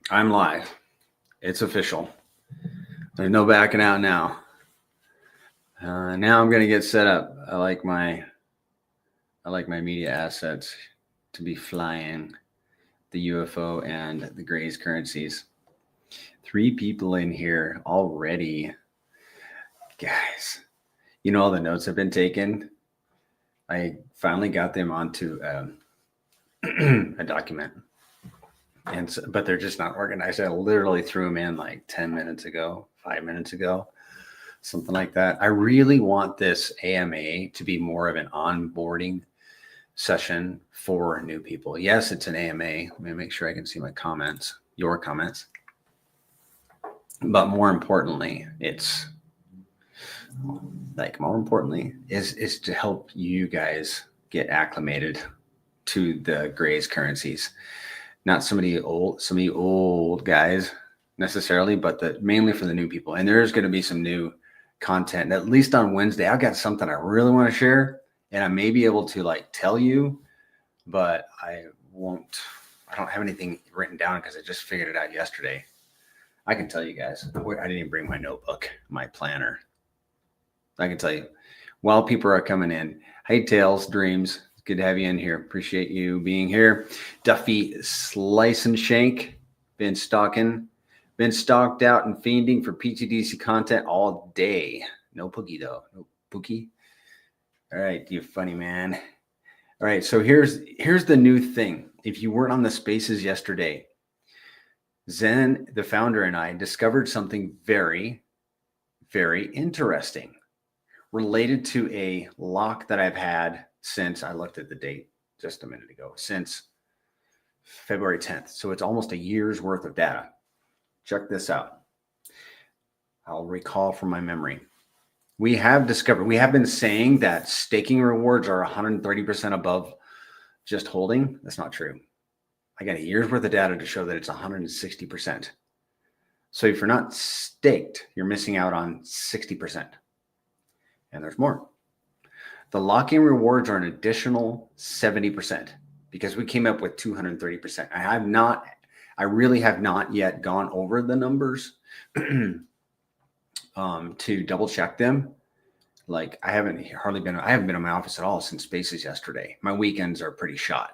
I'm live. It's official. There's no backing out now. Now I'm gonna get set up. I like my media assets to be flying the UFO and the Grays currencies. 3 people in here already, guys. You know all the notes have been taken. I finally got them onto a document. But they're just not organized. I literally threw them in like 10 minutes ago, 5 minutes ago, something like that. I really want this AMA to be more of an onboarding session for new people. Yes, it's an AMA. Let me make sure I can see my comments, your comments. But more importantly, is to help you guys get acclimated to the Grays currencies. Not some of you old guys necessarily, but mainly for the new people. And there's going to be some new content, at least on Wednesday. I've got something I really want to share, and I may be able to like tell you, but I won't. I don't have anything written down because I just figured it out yesterday. I can tell you guys. I didn't even bring my notebook, my planner. I can tell you while people are coming in. Hey, Tails, Dreams. Good to have you in here. Appreciate you being here. Duffy Slice and Shank. Been stalked out and fiending for pTGC content all day. No Pookie though. No Pookie. All right, you funny man. All right, so here's the new thing. If you weren't on the spaces yesterday, Zen, the founder, and I discovered something very, very interesting related to a lock that I've had since I looked at the date just a minute ago, since February 10th. So it's almost a year's worth of data. Check this out. I'll recall from my memory. We have been saying that staking rewards are 130% above just holding. That's not true. I got a year's worth of data to show that it's 160%. So if you're not staked, you're missing out on 60%. And there's more. The lock-in rewards are an additional 70% because we came up with 230%. I really have not yet gone over the numbers to double check them. Like I haven't been in my office at all since Spaces yesterday. My weekends are pretty shot.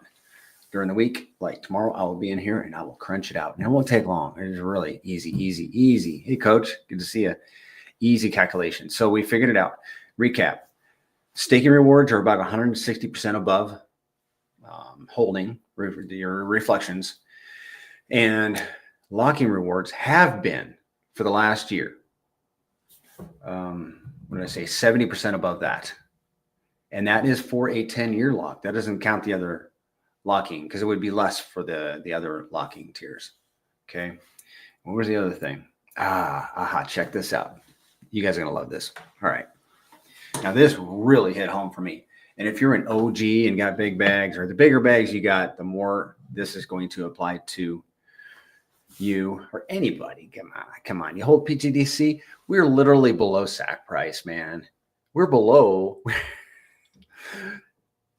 During the week, like tomorrow, I will be in here and I will crunch it out. And it won't take long. It is really easy. Hey, Coach, good to see you. Easy calculation. So we figured it out. Recap. Staking rewards are about 160% above holding your reflections. And locking rewards have been for the last year. What did I say? 70% above that. And that is for a 10-year lock. That doesn't count the other locking because it would be less for the other locking tiers. Okay. What was the other thing? Check this out. You guys are going to love this. All right. Now this really hit home for me. And if you're an OG and got big bags, or the bigger bags you got, the more this is going to apply to you or anybody. Come on. You hold pTGC. We're literally below SAC price, man. We're below.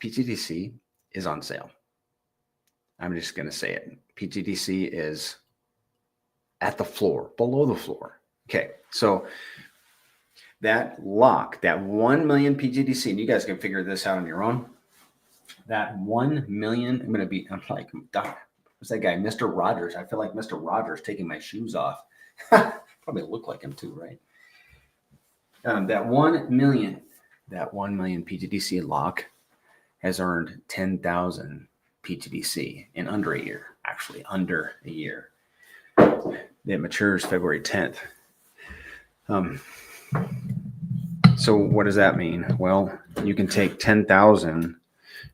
pTGC is on sale. I'm just going to say it. pTGC is at the floor, below the floor. Okay. So that lock, that 1 million pTGC, and you guys can figure this out on your own. That 1 million, I'm like, what's that guy? Mr. Rogers. I feel like Mr. Rogers taking my shoes off. Probably look like him too, right? That 1 million pTGC lock has earned 10,000 pTGC in under a year, actually under a year. It matures February 10th. So what does that mean? Well, you can take 10,000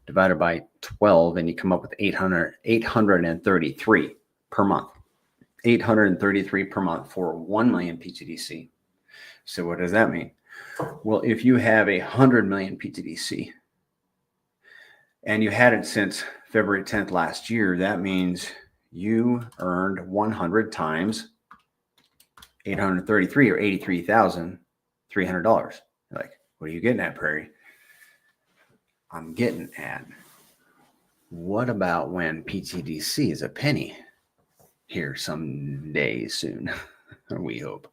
divided by 12 and you come up with 833 per month. 833 per month for 1 million pTGC. So what does that mean? Well, if you have 100 million pTGC and you had it since February 10th last year, that means you earned 100 times 833 or $83,300. Like, what are you getting at, Prairie? I'm getting at, what about when pTGC is a penny? here someday soon. We hope.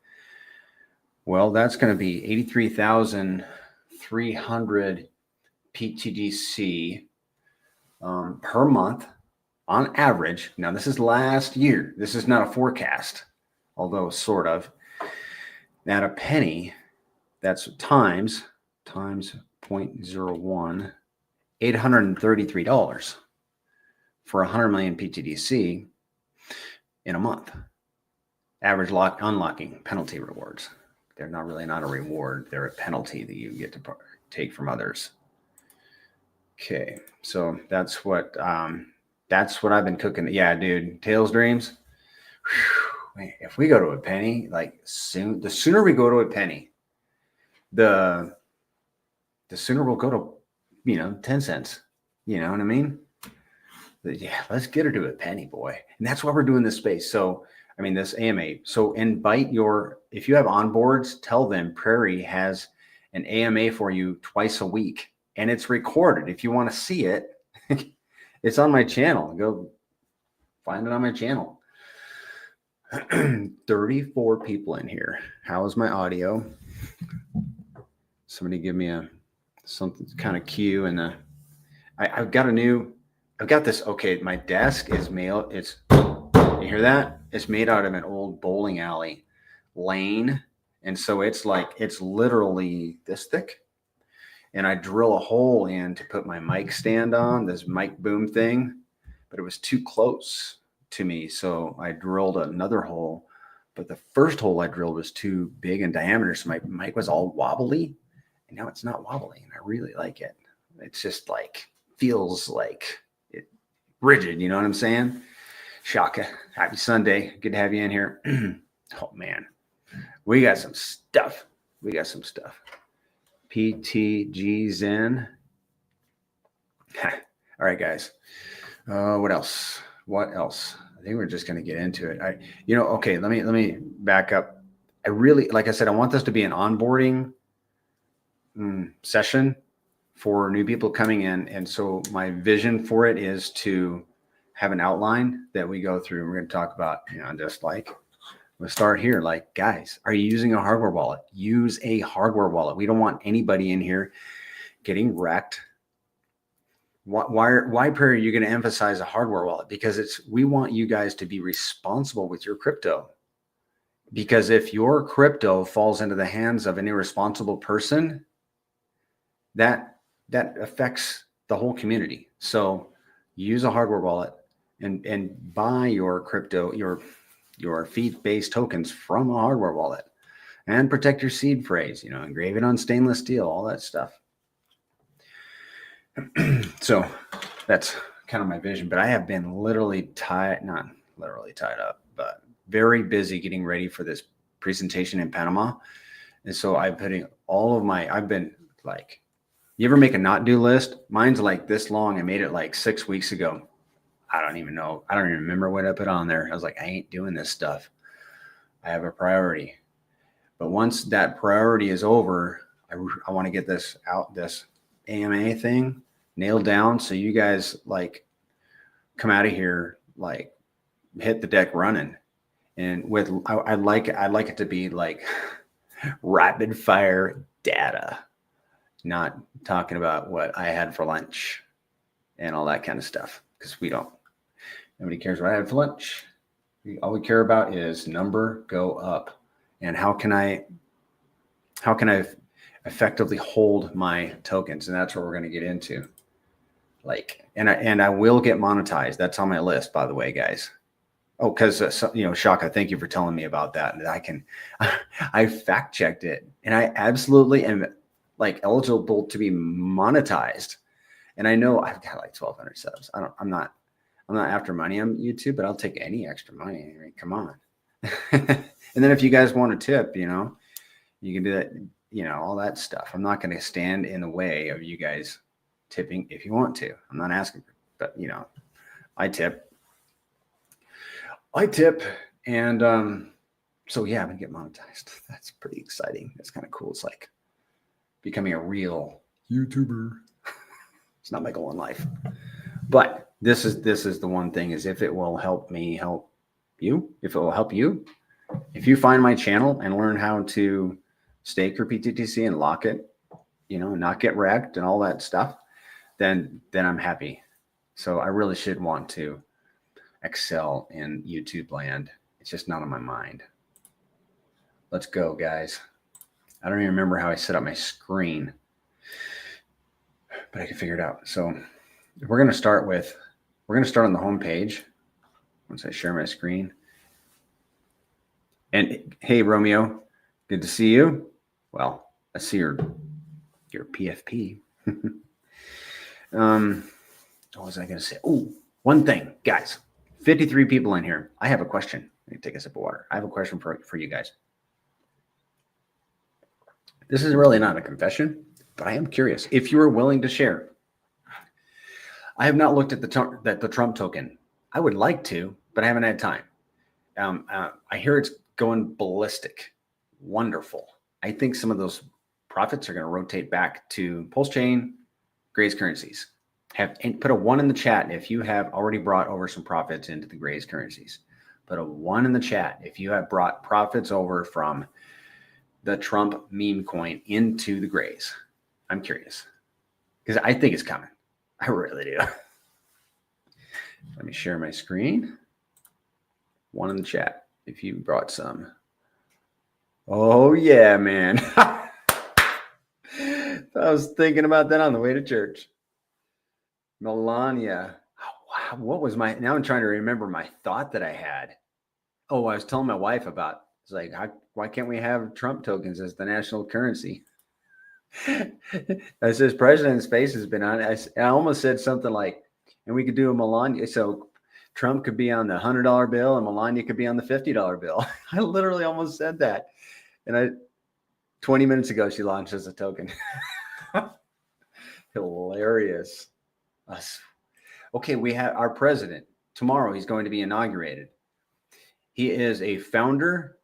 Well, that's going to be 83,300 pTGC per month on average. Now, this is last year. This is not a forecast, although sort of. At a penny, that's times 0.01, $833 for 100 million pTGC in a month. Average unlocking penalty rewards. They're not a reward. They're a penalty that you get to take from others. Okay, so that's what I've been cooking. Yeah, dude, Tails Dreams. Whew, if we go to a penny, like soon, the sooner we go to a penny, the sooner we'll go to 10 cents. You know what I mean? But yeah, let's get her to a penny, boy. And that's why we're doing this space. So, I mean, this AMA. So if you have onboards, tell them Prairie has an AMA for you twice a week. And it's recorded. If you want to see it, it's on my channel. Go find it on my channel. 34 people in here. How is my audio? Somebody give me something kind of cue. And I've got this. Okay, my desk is you hear that? It's made out of an old bowling alley lane. And so it's literally this thick. And I drill a hole in to put my mic stand on, this mic boom thing, but it was too close to me. So I drilled another hole, but the first hole I drilled was too big in diameter. So my mic was all wobbly, and now it's not wobbly. And I really like it. It's just feels like it rigid. You know what I'm saying? Shaka, happy Sunday. Good to have you in here. Oh man, we got some stuff. PTG Zen. All right, guys. What else? I think we're just going to get into it. Okay, let me back up. I really, like I said, I want this to be an onboarding session for new people coming in. And so my vision for it is to have an outline that we go through. We're going to talk about, we'll start here. Guys, are you using a hardware wallet? Use a hardware wallet. We don't want anybody in here getting wrecked. Why Prairie, are you going to emphasize a hardware wallet? Because we want you guys to be responsible with your crypto. Because if your crypto falls into the hands of an irresponsible person, that affects the whole community. So use a hardware wallet and buy your crypto, your feed-based tokens from a hardware wallet, and protect your seed phrase, engrave it on stainless steel, all that stuff. So that's kind of my vision, but I have been not literally tied up, but very busy getting ready for this presentation in Panama. And so I've been you ever make a not do list? Mine's this long. I made it 6 weeks ago. I don't even know. I don't even remember what I put on there. I was like, I ain't doing this stuff. I have a priority. But once that priority is over, I want to get this AMA thing nailed down. So you guys come out of here, hit the deck running. And I'd like it to be rapid fire data, not talking about what I had for lunch and all that kind of stuff. Because nobody cares what I had for lunch. All we care about is number go up, and how can I effectively hold my tokens, and that's what we're going to get into. And I will get monetized. That's on my list, by the way, guys. Oh, because Shaka, thank you for telling me about that. And I fact checked it, and I absolutely am eligible to be monetized. And I know I've got 1,200 subs. I'm not after money on YouTube, but I'll take any extra money. I mean, come on. And then if you guys want a tip, you can do that, all that stuff. I'm not going to stand in the way of you guys tipping if you want to. I'm not asking, but I tip. And so yeah, I'm going to get monetized. That's pretty exciting. That's kind of cool. It's becoming a real YouTuber. It's not my goal in life, but this is the one thing, is if it will help me help if it will help you, if you find my channel and learn how to stake your pTGC and lock it, not get wrecked and all that stuff, then I'm happy. So I really should want to excel in YouTube land. It's just not on my mind. Let's go, guys. I don't even remember how I set up my screen, but I can figure it out. So we're going to start on the home page once I share my screen. And hey, Romeo, good to see you. Well, I see your PFP. What was I going to say? Oh, one thing, guys, 53 people in here. I have a question. Let me take a sip of water. I have a question for you guys. This is really not a confession, but I am curious if you are willing to share. I have not looked at the Trump token. I would like to, but I haven't had time. I hear it's going ballistic. Wonderful. I think some of those profits are going to rotate back to PulseChain, Grays currencies. Put a 1 in the chat if you have already brought over some profits into the Grays currencies. Put a 1 in the chat if you have brought profits over from the Trump meme coin into the Grays. I'm curious because I think it's coming. I really do. Let me share my screen. 1 in the chat if you brought some. Oh yeah, man. I was thinking about that on the way to church. Melania. Oh, wow. What was now I'm trying to remember my thought that I had. Oh, I was telling my wife about, it's like, why can't we have Trump tokens as the national currency? As his president's face has been on, I almost said something like, and we could do a Melania. So Trump could be on the $100 bill and Melania could be on the $50 bill. I literally almost said that. And 20 minutes ago, she launched as a token. Hilarious. Okay, we have our president. Tomorrow, he's going to be inaugurated. He is a founder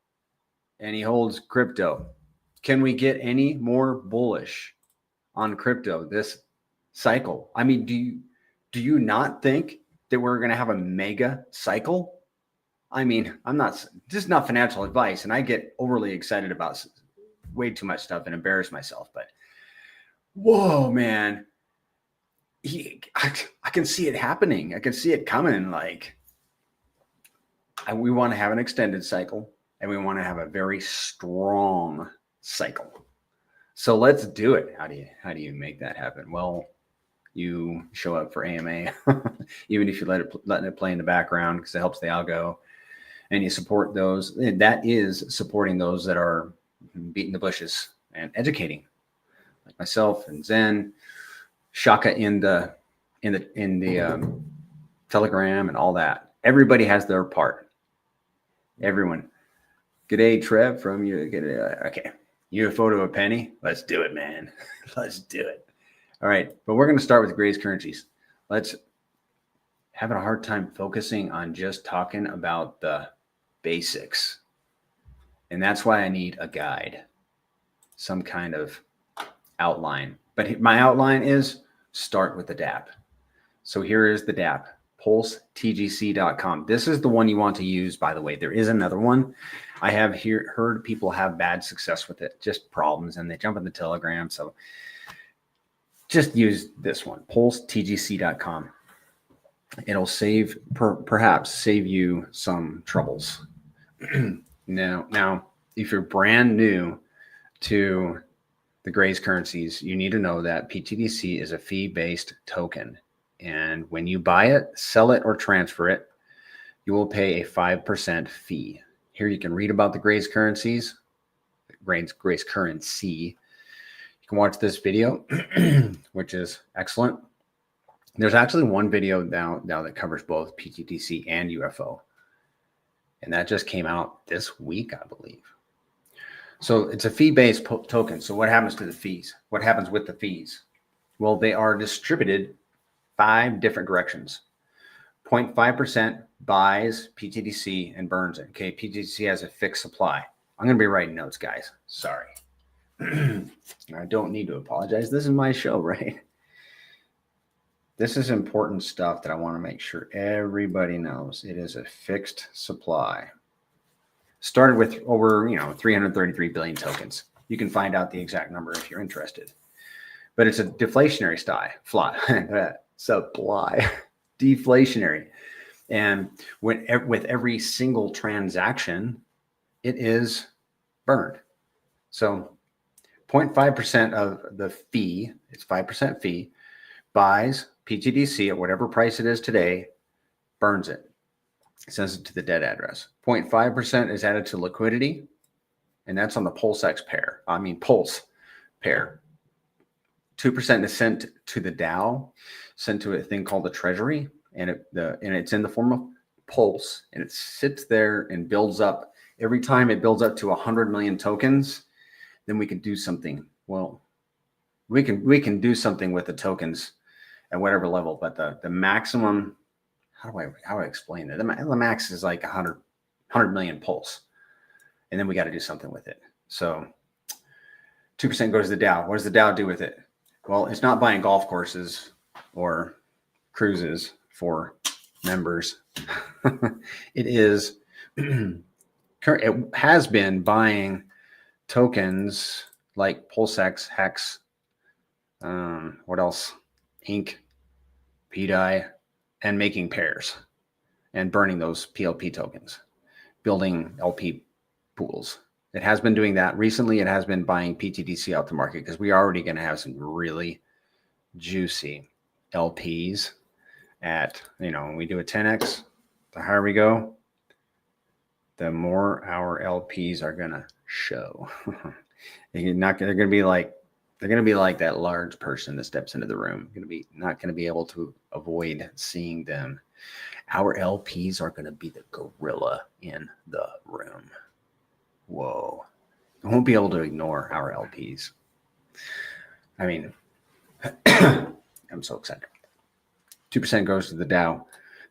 and he holds crypto. Can we get any more bullish on crypto this cycle? I mean, do you not think that we're going to have a mega cycle? I mean, this is not financial advice, and I get overly excited about way too much stuff and embarrass myself, but whoa, man. I can see it happening. I can see it coming. Like, we want to have an extended cycle and we want to have a very strong cycle. So let's do it. How do you make that happen? Well, you show up for AMA, even if you letting it play in the background because it helps the algo, and you support those. And that is supporting those that are beating the bushes and educating, like myself and Zen, Shaka in the Telegram and all that. Everybody has their part. Everyone. G'day, Trev from you. Okay. UFO to a penny. Let's do it, man. Let's do it. All right. But we're going to start with Grays currencies. Let's having a hard time focusing on just talking about the basics. And that's why I need a guide, some kind of outline. But my outline is start with the DApp. So here is the DApp, PulseTGC.com. This is the one you want to use, by the way. There is another one. I have heard people have bad success with it, just problems, and they jump in the Telegram. So just use this one, PulseTGC.com. It'll perhaps save you some troubles. Now, if you're brand new to the Grays currencies, you need to know that pTGC is a fee-based token. And when you buy it, sell it, or transfer it, you will pay a 5% fee. Here you can read about the Grays currencies, Grays currency. You can watch this video, which is excellent. There's actually one video now that covers both pTGC and UFO. And that just came out this week, I believe. So it's a fee-based token. So what happens to the fees? What happens with the fees? Well, they are distributed 5 different directions. 0.5% buys pTGC and burns it. Okay, pTGC has a fixed supply. I'm going to be writing notes, guys. Sorry. I don't need to apologize. This is my show, right? This is important stuff that I want to make sure everybody knows. It is a fixed supply. Started with over 333 billion tokens. You can find out the exact number if you're interested. But it's a deflationary supply, deflationary. And with every single transaction, it is burned. So 0.5% of the fee, it's 5% fee, buys pTGC at whatever price it is today, burns it, sends it to the dead address. 0.5% is added to liquidity, and that's on the Pulse pair. 2% is sent to the DAO, sent to a thing called the treasury, and it's in the form of Pulse, and it sits there and builds up. Every time it builds up to 100 million tokens, then we can do something. Well, we can do something with the tokens at whatever level, but the maximum, how do I explain it? The max is like 100 million Pulse, and then we got to do something with it. So 2% goes to the DAO. What does the DAO do with it? Well, it's not buying golf courses or cruises for members. It has been buying tokens like PulseX, Hex, what else? Ink, PDI, and making pairs and burning those PLP tokens, building LP pools. It has been doing that. Recently, it has been buying pTGC out the market because we're already going to have some really juicy LPs at, when we do a 10x, the higher we go, the more our LPs are going to show. They're going to be like that large person that steps into the room. Not going to be able to avoid seeing them. Our LPs are going to be the gorilla in the room. Whoa. I won't be able to ignore our LPs. I mean, I'm so excited. 2% goes to the DAO.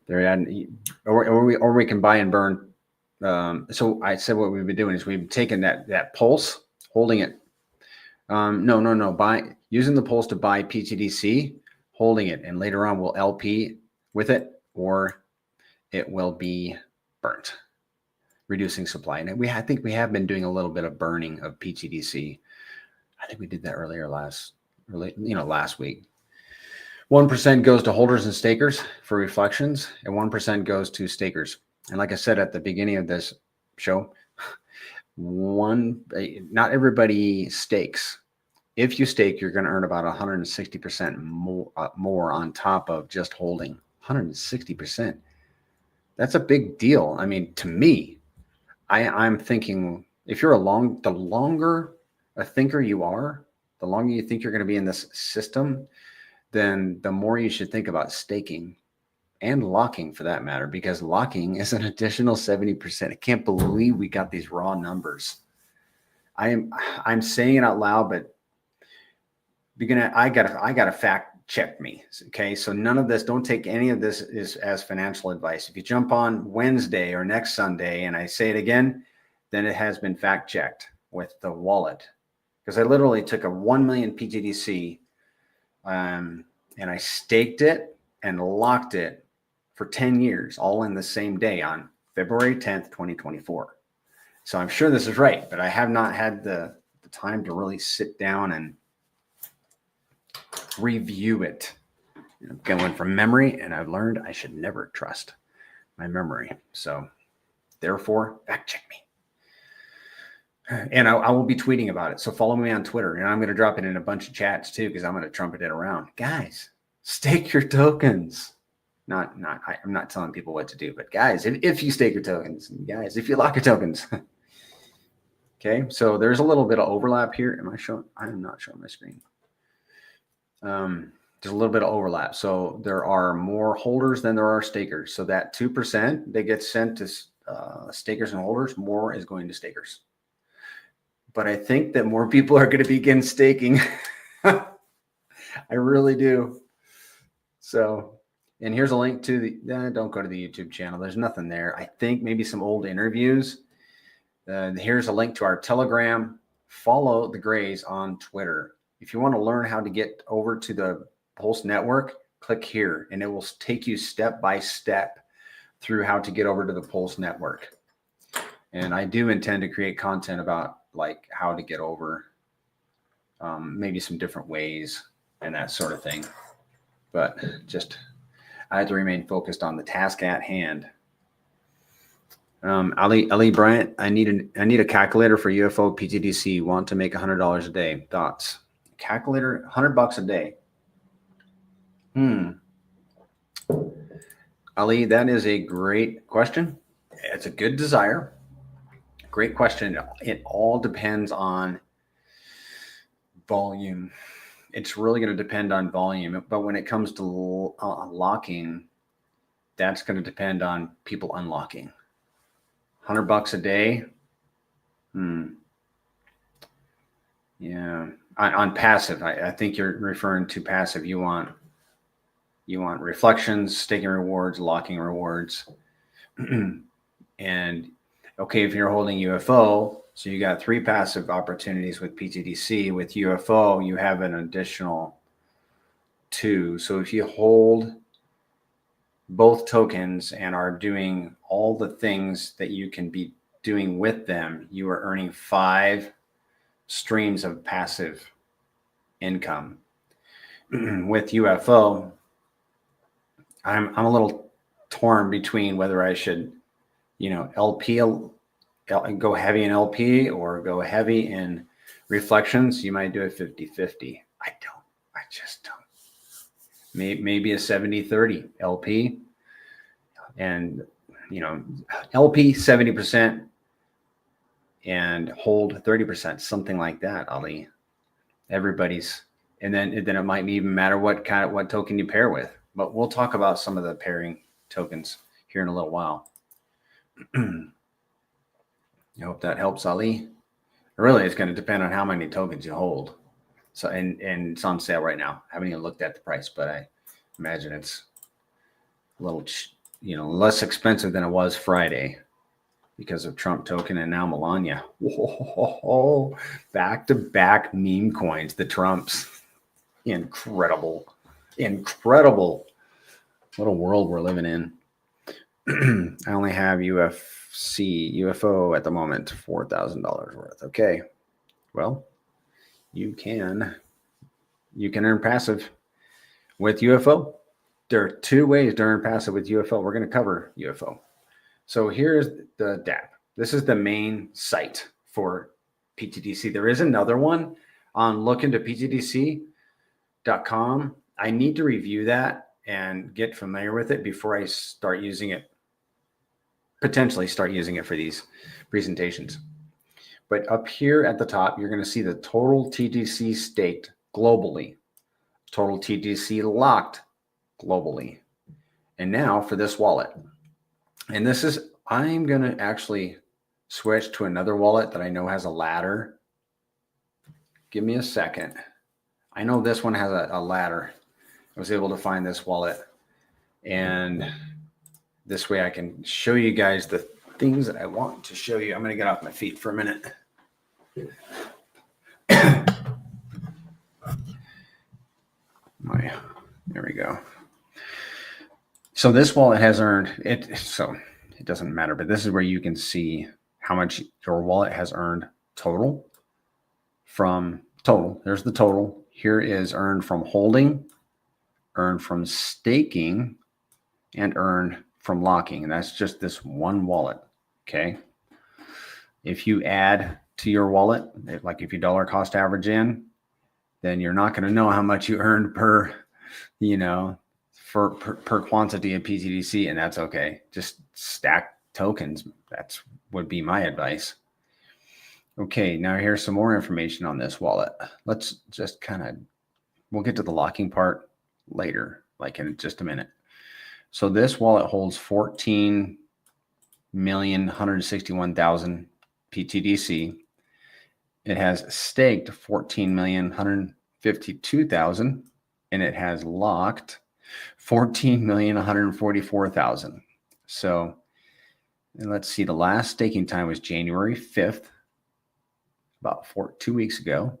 They're adding, or we can buy and burn. So I said what we've been doing is we've taken that Pulse, holding it. Using the Pulse to buy pTGC, holding it, and later on we'll LP with it, or it will be burnt, reducing supply. And I think we have been doing a little bit of burning of pTGC. I think we did that last week. 1% goes to holders and stakers for reflections, and 1% goes to stakers. And like I said at the beginning of this show, not everybody stakes. If you stake, you're going to earn about 160% more on top of just holding. 160%. That's a big deal. I mean, to me, I'm thinking if you're the longer a thinker you are, the longer you think you're going to be in this system, then the more you should think about staking and locking for that matter, because locking is an additional 70%. I can't believe we got these raw numbers. I'm saying it out loud, but I gotta fact check me. Okay. So none of this, don't take any of this as financial advice. If you jump on Wednesday or next Sunday and I say it again, then it has been fact checked with the wallet. Because I literally took a 1 million pTGC and I staked it and locked it for 10 years, all in the same day on February 10th, 2024. So I'm sure this is right, but I have not had the time to really sit down and review it. I'm going from memory, and I've learned I should never trust my memory. So therefore, fact check me. And I will be tweeting about it. So follow me on Twitter, and I'm going to drop it in a bunch of chats too, because I'm going to trumpet it around. Guys, stake your tokens. I'm not telling people what to do, but guys, if you stake your tokens, guys, if you lock your tokens. Okay, so there's a little bit of overlap here. I am not showing my screen. There's a little bit of overlap. So there are more holders than there are stakers. So that 2% that gets sent to stakers and holders, more is going to stakers. But I think that more people are going to begin staking. I really do. So, and here's a link to don't go to the YouTube channel. There's nothing there. I think maybe some old interviews. Here's a link to our Telegram. Follow the Grays on Twitter. If you want to learn how to get over to the Pulse network, click here, and it will take you step by step through how to get over to the Pulse network. And I do intend to create content about like how to get over, maybe some different ways and that sort of thing. But just, I have to remain focused on the task at hand. Ali Bryant, I need a calculator for UFO pTGC. Want to make $100 a day. Thoughts? Calculator, $100 a day. Ali, that is a great question. It's a good desire. Great question. It all depends on volume. It's really going to depend on volume. But when it comes to locking, that's going to depend on people unlocking. $100 a day. Yeah. On passive, I think you're referring to passive. You want reflections, staking rewards, locking rewards. And okay, if you're holding UFO, so you got 3 passive opportunities with pTGC. With UFO, you have an additional 2. So if you hold both tokens and are doing all the things that you can be doing with them, you are earning 5 streams of passive income. With UFO, I'm a little torn between whether I should, LP, go heavy in LP or go heavy in reflections. You might do a 50-50. I just don't. Maybe a 70-30 LP, and LP 70% and hold 30%, something like that, Ali. Everybody's, and then it might even matter what token you pair with. But we'll talk about some of the pairing tokens here in a little while. I hope that helps, Ali. Really, it's going to depend on how many tokens you hold. So, and it's on sale right now. I haven't even looked at the price, but I imagine it's a little, less expensive than it was Friday because of Trump token and now Melania. Whoa, back-to-back meme coins, the Trumps. Incredible. What a world we're living in. I only have UFO at the moment, $4,000 worth. Okay. Well, you can earn passive with UFO. There are 2 ways to earn passive with UFO. We're going to cover UFO. So here's the DApp. This is the main site for pTGC. There is another one on lookintoptgc.com. I need to review that and get familiar with it before I start using it, potentially start using it for these presentations. But up here at the top, you're going to see the total TGC staked globally, total TGC locked globally. And now for this wallet. And this is, I'm going to actually switch to another wallet that I know has a ladder. Give me a second. I know this one has a ladder. I was able to find this wallet, and this way I can show you guys the things that I want to show you. I'm going to get off my feet for a minute. There we go. So this wallet has earned it. So it doesn't matter, but this is where you can see how much your wallet has earned total. There's the total. Here is earned from holding, earned from staking, and earned from locking. And that's just this one wallet. Okay. If you add to your wallet, like if you dollar cost average in, then you're not going to know how much you earned per quantity of pTGC, and that's okay. Just stack tokens. That's would be my advice. Okay, now here's some more information on this wallet. Let's just we'll get to the locking part later, like in just a minute. So this wallet holds 14,161,000 pTGC. It has staked 14,152,000, and it has locked 14,144,000. So, and let's see, the last staking time was January 5th, about 2 weeks ago.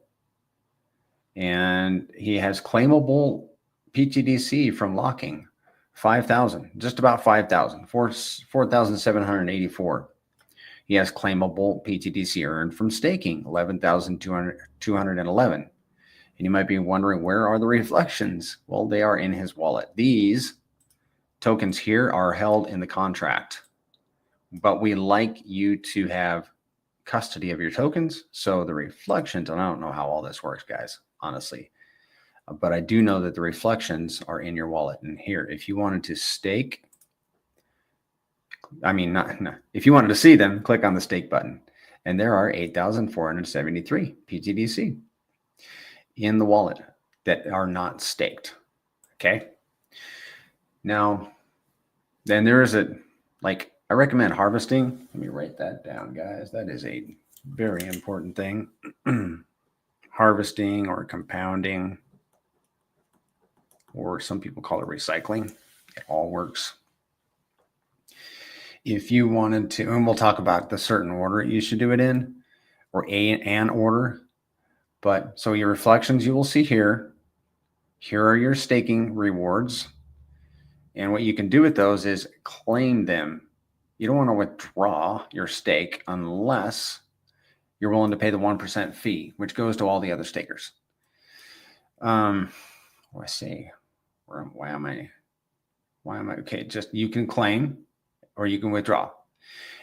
And he has claimable pTGC from locking, 5,000, just about 5,000, 4,784. He has claimable pTGC earned from staking, 11,211. And you might be wondering, where are the reflections? Well, they are in his wallet. These tokens here are held in the contract, but we like you to have custody of your tokens. So the reflections, and I don't know how all this works, guys, honestly, but I do know that the reflections are in your wallet. And here, if you wanted to stake, if you wanted to see them, click on the stake button. And there are 8,473 pTGC in the wallet that are not staked. Okay. Now, then there is I recommend harvesting. Let me write that down, guys. That is a very important thing. Harvesting or compounding, or some people call it recycling. It all works. If you wanted to, and we'll talk about the certain order you should do it in, or an order. But so your reflections you will see here. Here are your staking rewards. And what you can do with those is claim them. You don't want to withdraw your stake unless you're willing to pay the 1% fee, which goes to all the other stakers. Let's see. Why am I? Okay, just you can claim or you can withdraw.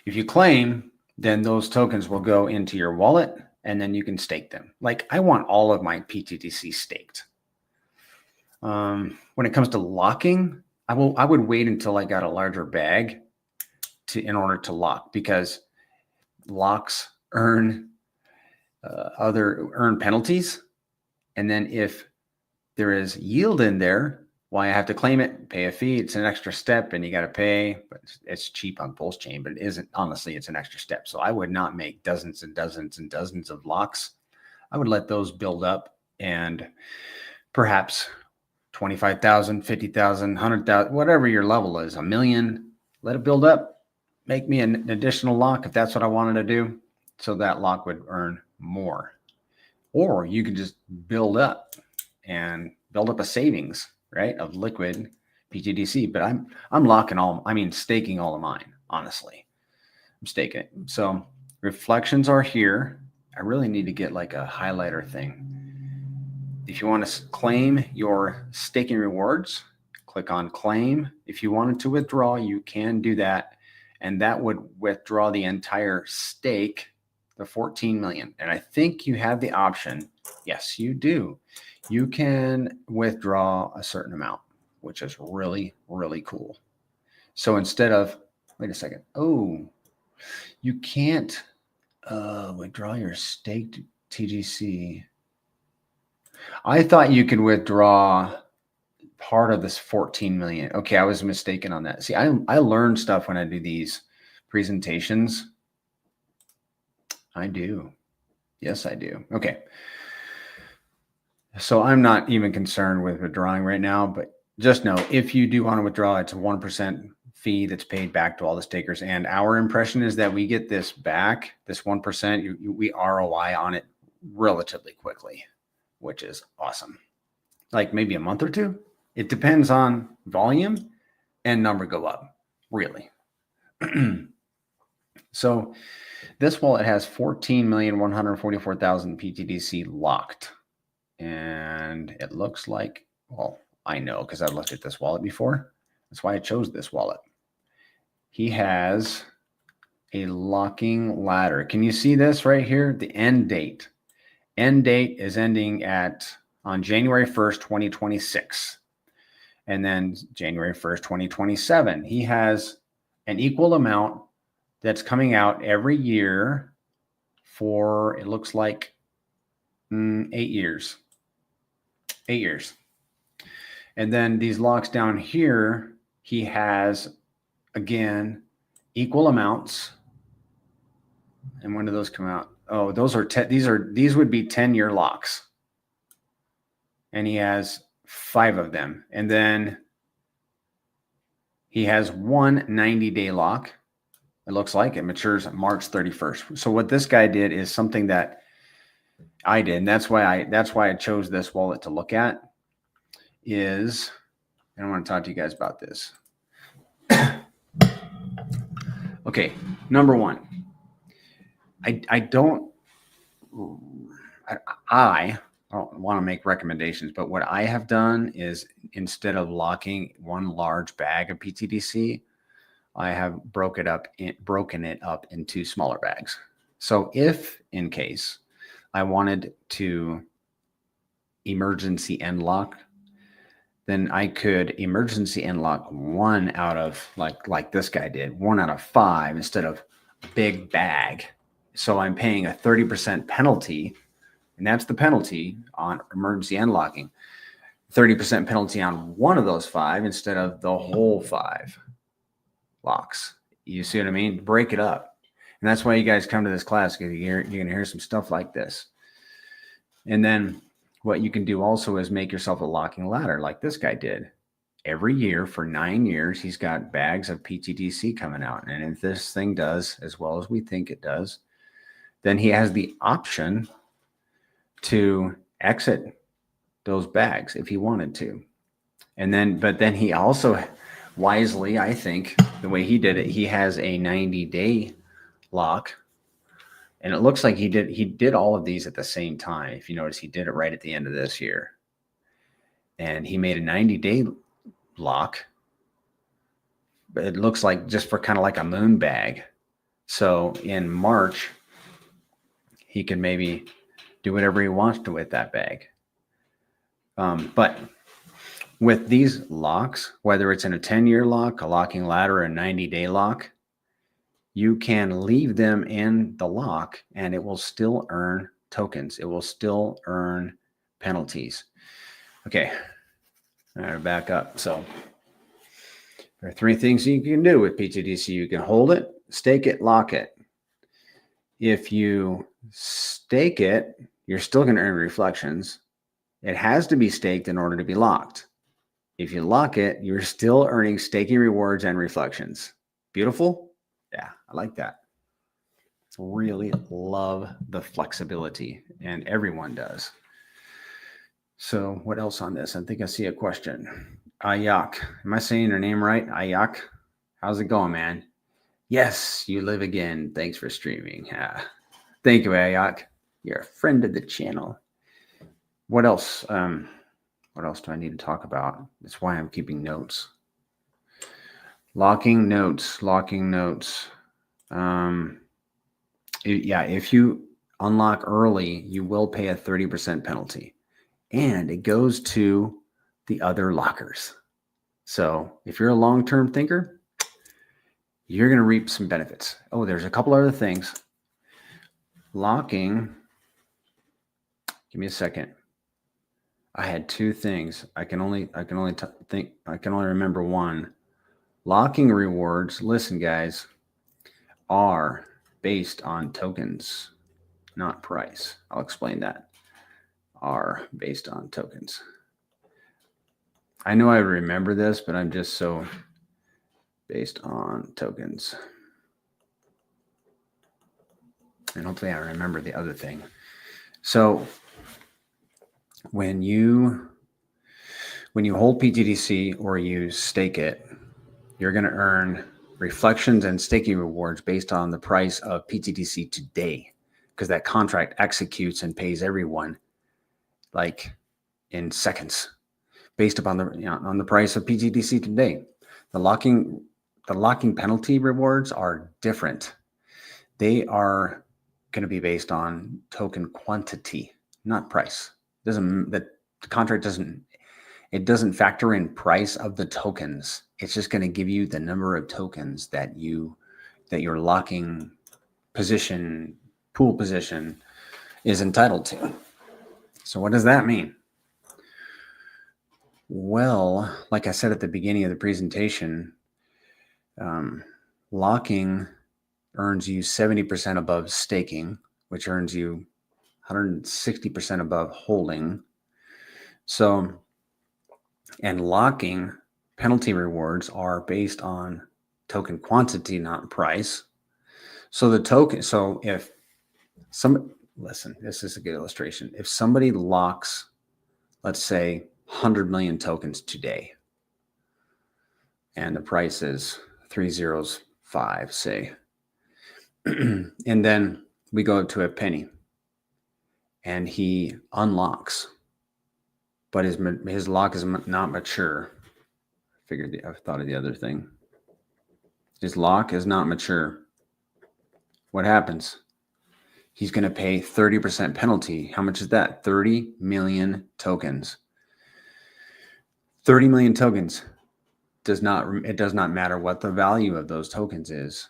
If you claim, then those tokens will go into your wallet and then you can stake them. Like I want all of my pTGC staked. When it comes to locking, I would wait until I got a larger bag in order to lock, because locks earn penalties. And then if there is yield in there, I have to claim it, pay a fee. It's an extra step and you got to pay, but it's cheap on PulseChain, but it isn't. Honestly, it's an extra step. So I would not make dozens and dozens and dozens of locks. I would let those build up, and perhaps 25,000, 50,000, 100,000, whatever your level is, 1 million, let it build up. Make me an additional lock if that's what I wanted to do. So that lock would earn more. Or you could just build up a savings, right, of liquid pTGC. But I'm staking all of mine, honestly. I'm staking it. So reflections are here. I really need to get like a highlighter thing. If you want to claim your staking rewards, click on claim. If you wanted to withdraw, you can do that. And that would withdraw the entire stake, the 14 million. And I think you have the option. Yes, you do. You can withdraw a certain amount, which is really, really cool. So instead of, wait a second. Oh, you can't withdraw your staked TGC. I thought you could withdraw part of this 14 million. Okay, I was mistaken on that. See, I learn stuff when I do these presentations. I do. Yes, I do. Okay. So I'm not even concerned with withdrawing right now, but just know if you do want to withdraw, it's a 1% fee that's paid back to all the stakers. And our impression is that we get this back, this 1%, we ROI on it relatively quickly, which is awesome. Like maybe a month or two. It depends on volume and number go up, really. So this wallet has 14,144,000 pTGC locked. And it looks like, well, I know because I've looked at this wallet before. That's why I chose this wallet. He has a locking ladder. Can you see this right here? The end date. End date is ending on January 1st, 2026. And then January 1st, 2027. He has an equal amount that's coming out every year for, it looks like, 8 years. 8 years. And then these locks down here, he has, again, equal amounts. And when do those come out? Oh, those are these would be 10-year locks. And he has 5 of them. And then he has one 90-day lock. It looks like it matures March 31st. So what this guy did is something that I did, and that's why I chose this wallet to look at, is, and I want to talk to you guys about this. Okay, number one, I don't want to make recommendations, but what I have done is instead of locking one large bag of pTGC, I have broken it up into smaller bags. So if in case I wanted to emergency end lock, then I could emergency end lock one out of like this guy did, 1 out of 5 instead of a big bag. So I'm paying a 30% penalty, and that's the penalty on emergency end locking. 30% penalty on one of those 5 instead of the whole 5 locks. You see what I mean? Break it up. And that's why you guys come to this class, because you're going to hear some stuff like this. And then what you can do also is make yourself a locking ladder like this guy did. Every year for 9 years, he's got bags of pTGC coming out. And if this thing does as well as we think it does, then he has the option to exit those bags if he wanted to. And then, but then he also wisely, I think, the way he did it, he has a 90-day lock. And it looks like he did all of these at the same time. If you notice, he did it right at the end of this year. And he made a 90-day lock. But it looks like just for kind of like a moon bag. So in March, he can maybe do whatever he wants to with that bag. But with these locks, whether it's in a 10-year lock, a locking ladder, or a 90-day lock, you can leave them in the lock and it will still earn tokens. It will still earn penalties. Okay, all right, back up. So there are 3 things you can do with pTGC. You can hold it, stake it, lock it. If you stake it, you're still going to earn reflections. It has to be staked in order to be locked. If you lock it, you're still earning staking rewards and reflections. Beautiful? Yeah, I like that. Really love the flexibility, and everyone does. So what else on this? I think I see a question. Ayak. Am I saying your name right? Ayak. How's it going, man? Yes, you live again. Thanks for streaming. Thank you, Ayak. You're a friend of the channel. What else? What else do I need to talk about? That's why I'm keeping notes. Locking notes. Yeah, if you unlock early, you will pay a 30% penalty. And it goes to the other lockers. So if you're a long-term thinker, you're going to reap some benefits. Oh, there's a couple other things. Locking. Give me a second. I had 2 things. I can only remember one. Locking rewards, listen guys, are based on tokens, not price. I'll explain that. Are based on tokens. I know I remember this, but I'm just so based on tokens. And hopefully I remember the other thing. So when you hold pTGC or you stake it, you're going to earn reflections and staking rewards based on the price of pTGC today, because that contract executes and pays everyone like in seconds based upon on the price of pTGC today. The locking penalty rewards are different. They are going to be based on token quantity, not price. The contract doesn't factor in price of the tokens. It's just going to give you the number of tokens that your locking position, pool position is entitled to. So what does that mean? Well, like I said at the beginning of the presentation, locking earns you 70% above staking, which earns you 160% above holding. So, and locking penalty rewards are based on token quantity, not price. So if listen, this is a good illustration. If somebody locks, let's say 100 million tokens today. And the price is 305, say. And then we go to a penny and he unlocks, but his lock is not mature. I thought of the other thing. His lock is not mature. What happens? He's going to pay 30% penalty. How much is that? 30 million tokens. 30 million tokens. It does not matter what the value of those tokens is.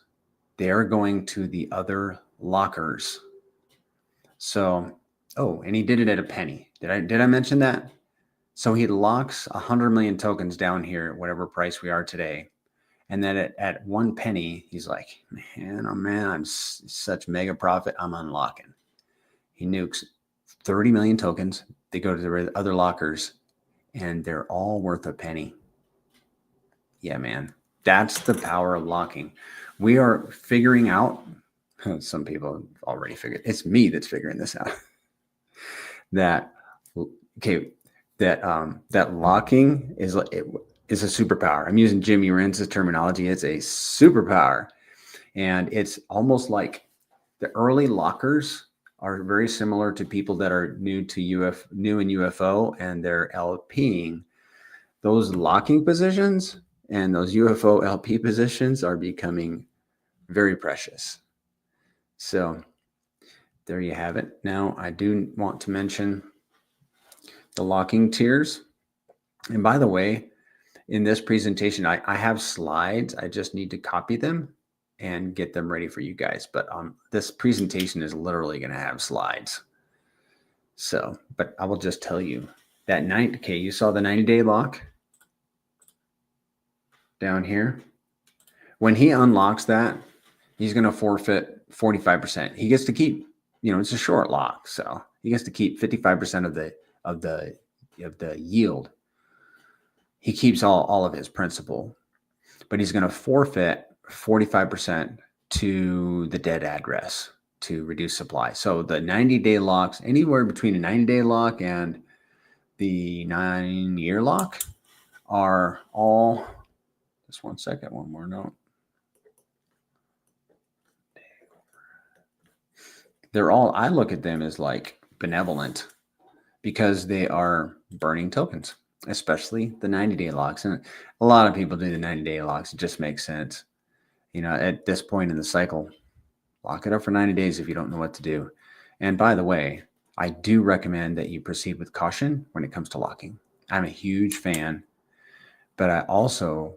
They're going to the other lockers. So, and he did it at a penny. Did I mention that? So he locks 100 million tokens down here at whatever price we are today. And then at 1 penny, he's like, man, oh man, I'm such mega profit. I'm unlocking. He nukes 30 million tokens. They go to the other lockers and they're all worth a penny. Yeah, man, that's the power of locking. We are figuring out, some people have already figured, it's me that's figuring this out, that locking is a superpower. I'm using Jimmy Rentz's terminology. It's a superpower. And it's almost like the early lockers are very similar to people that are new in UFO and they're LP'ing. Those locking positions and those UFO LP positions are becoming very precious. So there you have it. Now, I do want to mention the locking tiers. And by the way, in this presentation, I have slides. I just need to copy them and get them ready for you guys. But this presentation is literally going to have slides. So, but I will just tell you that you saw the 90-day lock down here. When he unlocks that, he's going to forfeit 45%. He gets to keep, it's a short lock. So he gets to keep 55% of the yield. He keeps all of his principal, but he's going to forfeit 45% to the dead address to reduce supply. So the 90-day locks, anywhere between a 90-day lock and the 9-year lock, are all, just one second, one more note. They're all, I look at them as like benevolent because they are burning tokens, especially the 90-day locks. And a lot of people do the 90-day locks. It just makes sense. At this point in the cycle, lock it up for 90 days if you don't know what to do. And by the way, I do recommend that you proceed with caution when it comes to locking. I'm a huge fan, but I also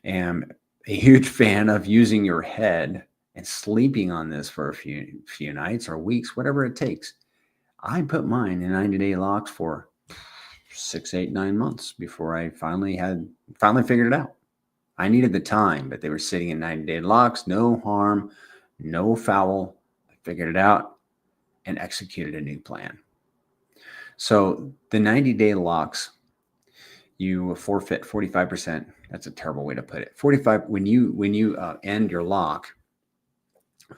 am a huge fan of using your head and sleeping on this for a few nights or weeks, whatever it takes. I put mine in 90-day locks for 6, 8, 9 months before I finally figured it out. I needed the time, but they were sitting in 90-day locks, no harm, no foul. I figured it out and executed a new plan. So the 90-day locks, you forfeit 45%. That's a terrible way to put it. 45 when you end your lock,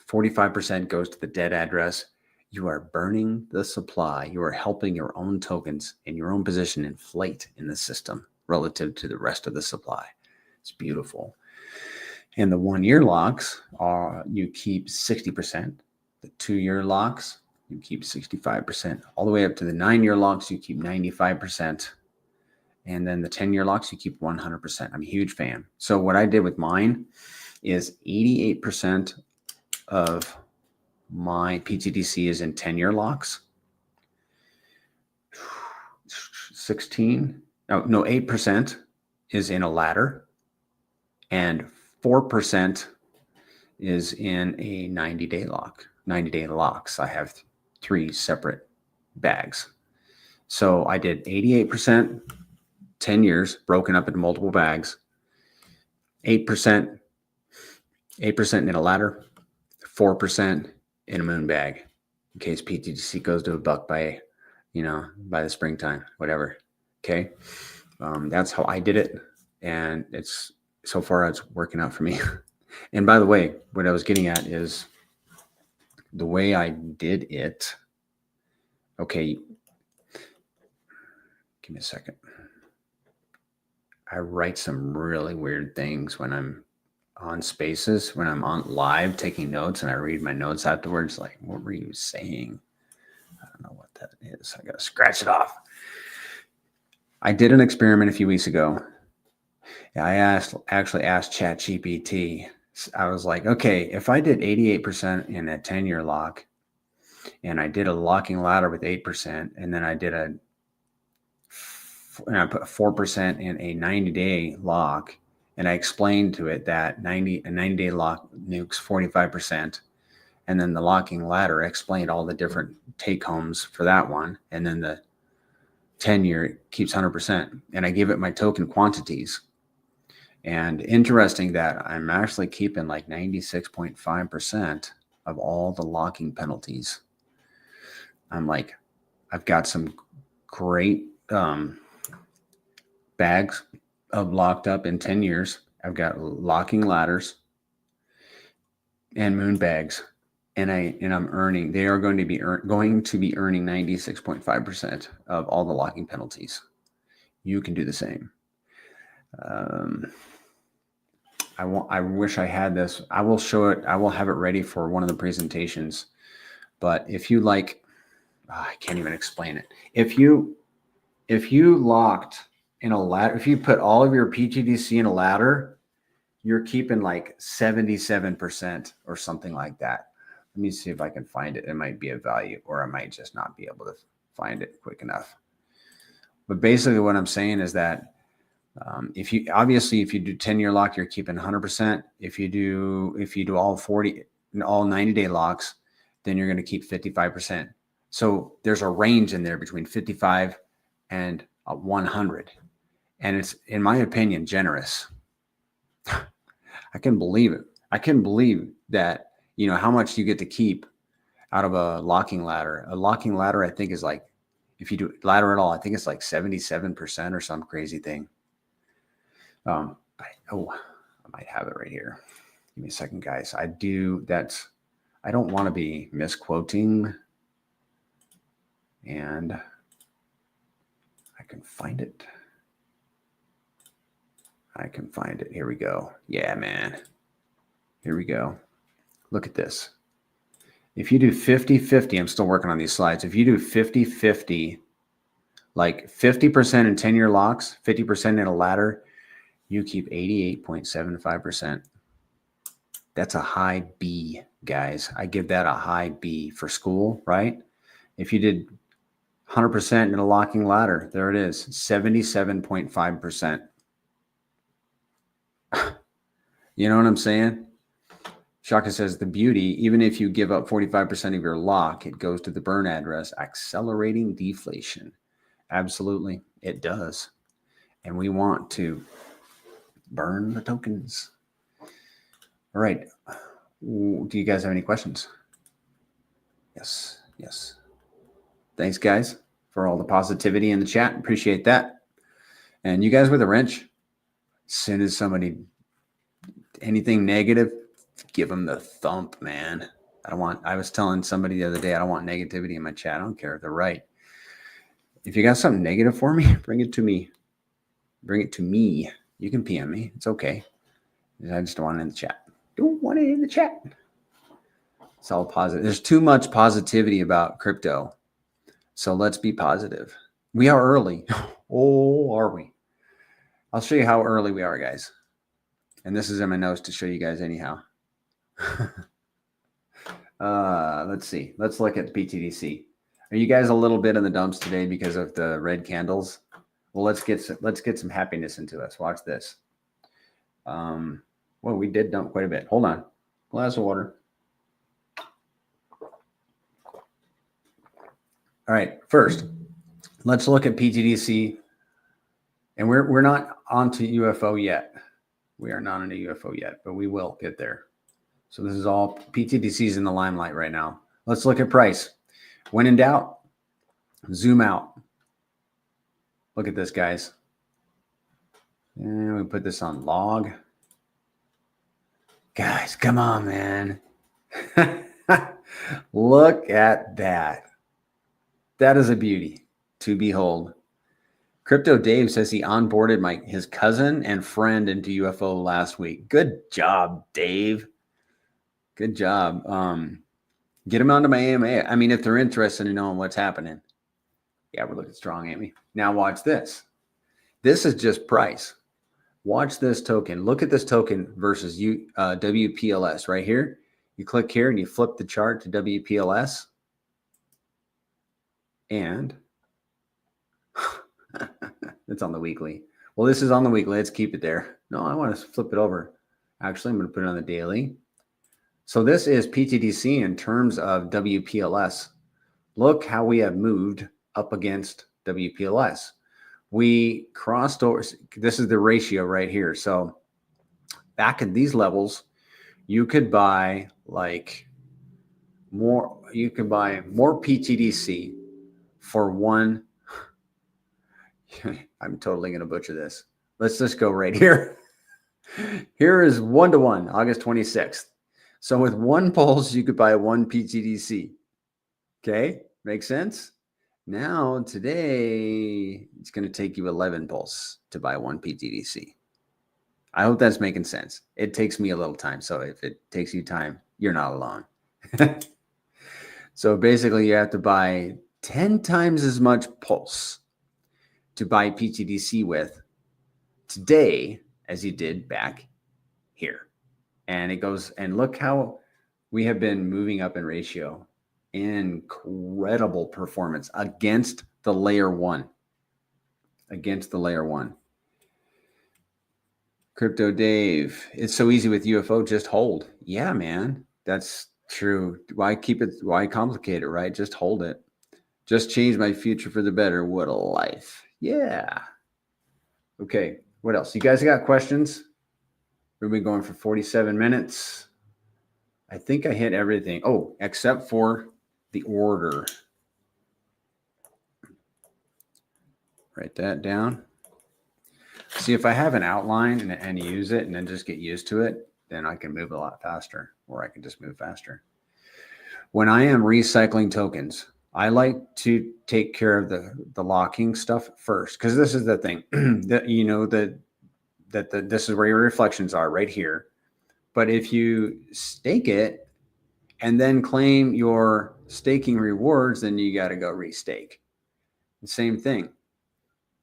45% goes to the dead address. You are burning the supply. You are helping your own tokens in your own position inflate in the system relative to the rest of the supply. It's beautiful. And the 1-year locks you keep 60%. The 2-year locks, you keep 65%. All the way up to the 9-year locks, you keep 95%. And then the 10-year locks, you keep 100%. I'm a huge fan. So what I did with mine is 88% of my pTGC is in 10-year locks. 8% is in a ladder. And 4% is in a 90-day lock. 90-day locks. I have 3 separate bags. So I did 88%, 10 years, broken up into multiple bags. 8% in a ladder. 4% in a moon bag, in case pTGC goes to $1 by the springtime, whatever. Okay. That's how I did it. And so far it's working out for me. And by the way, what I was getting at is the way I did it. Okay. Give me a second. I write some really weird things when I'm on Spaces, when I'm on live taking notes, and I read my notes afterwards. Like, what were you saying? I don't know what that is. I got to scratch it off. I did an experiment a few weeks ago. I actually asked ChatGPT. I was like, okay, if I did 88% in a 10-year lock, and I did a locking ladder with 8%, and then I did and I put 4% in a 90-day lock, and I explained to it that a 90-day lock nukes 45%, and then the locking ladder explained all the different take homes for that one, and then the 10-year keeps 100%, and I give it my token quantities. And interesting that I'm actually keeping like 96.5% of all the locking penalties. I'm like, I've got some great bags of locked up in 10 years. I've got locking ladders and moon bags, and I'm earning. They are going to be earning 96.5% of all the locking penalties. You can do the same. I wish I had this. I will show it. I will have it ready for one of the presentations. But if you like, I can't even explain it. If you locked in a ladder, if you put all of your pTGC in a ladder, you're keeping like 77% or something like that. Let me see if I can find it. It might be a value, or I might just not be able to find it quick enough. But basically what I'm saying is that if you do 10-year lock, you're keeping 100%. If you do all 90-day locks, then you're going to keep 55%. So there's a range in there between 55 and 100. And it's, in my opinion, generous. I can believe it. I can believe that, how much you get to keep out of a locking ladder. A locking ladder, I think, is like, if you do ladder at all, I think it's like 77% or some crazy thing. I might have it right here. Give me a second, guys. I don't want to be misquoting, and I can find it. Here we go. Yeah, man. Here we go. Look at this. If you do 50-50, I'm still working on these slides. If you do 50-50, like 50% in 10-year locks, 50% in a ladder, you keep 88.75%. That's a high B, guys. I give that a high B for school, right? If you did 100% in a locking ladder, there it is, 77.5%. You know what I'm saying? Shaka says the beauty, even if you give up 45% of your lock, it goes to the burn address, accelerating deflation. Absolutely, it does. And we want to burn the tokens. All right. Do you guys have any questions? Yes. Thanks, guys, for all the positivity in the chat. Appreciate that. And you guys with a wrench, as soon as anything negative, give them the thump, man. I was telling somebody the other day, I don't want negativity in my chat. I don't care if they're right. If you got something negative for me, bring it to me. You can PM me. It's okay. I just don't want it in the chat. Don't want it in the chat. It's all positive. There's too much positivity about crypto. So let's be positive. We are early. Oh, are we? I'll show you how early we are, guys. And this is in my notes to show you guys anyhow. Let's see. Let's look at pTGC. Are you guys a little bit in the dumps today because of the red candles? Well, let's get some happiness into us. Watch this. Well, we did dump quite a bit. Hold on. Glass of water. All right. First, let's look at pTGC. And we're not onto UFO yet. We are not into UFO yet, but we will get there. So this is all pTGC's in the limelight right now. Let's look at price. When in doubt, zoom out. Look at this, guys. And we put this on log. Guys, come on, man. Look at that. That is a beauty to behold. Crypto Dave says he onboarded his cousin and friend into UFO last week. Good job, Dave. Good job. Get them onto my AMA. I mean, if they're interested in knowing what's happening. Yeah, we're looking strong, ain't we? Now watch this. This is just price. Watch this token. Look at this token versus WPLS right here. You click here and you flip the chart to WPLS. And it's on the weekly. Well, this is on the weekly. Let's keep it there. No, I want to flip it over. Actually, I'm going to put it on the daily. So this is pTGC in terms of WPLS. Look how we have moved up against WPLS. We crossed over. This is the ratio right here. So back at these levels, you could buy like more. You could buy more pTGC for one. I'm totally going to butcher this. Let's just go right here. Here is 1-to-1, August 26th. So with one pulse, you could buy one pTGC. Okay, makes sense? Now, today, it's going to take you 11 pulse to buy one pTGC. I hope that's making sense. It takes me a little time. So if it takes you time, you're not alone. So basically, you have to buy 10 times as much pulse to buy pTGC with today as you did back here. And it goes, and look how we have been moving up in ratio. Incredible performance against the layer one. Against the layer one. Crypto Dave, it's so easy with UFO, just hold. Yeah, man, that's true. Why keep it? Why complicate it, right? Just hold it. Just change my future for the better. What a life. Yeah. Okay, what else? You guys got questions? We've been going for 47 minutes. I think I hit everything. Oh, except for the order. Write that down. See, if I have an outline and use it and then just get used to it, then I can move a lot faster, or I can just move faster. When I am recycling tokens, I like to take care of the locking stuff first, because this is the thing that you know that this is where your reflections are right here. But if you stake it and then claim your staking rewards, then you got to go restake. The same thing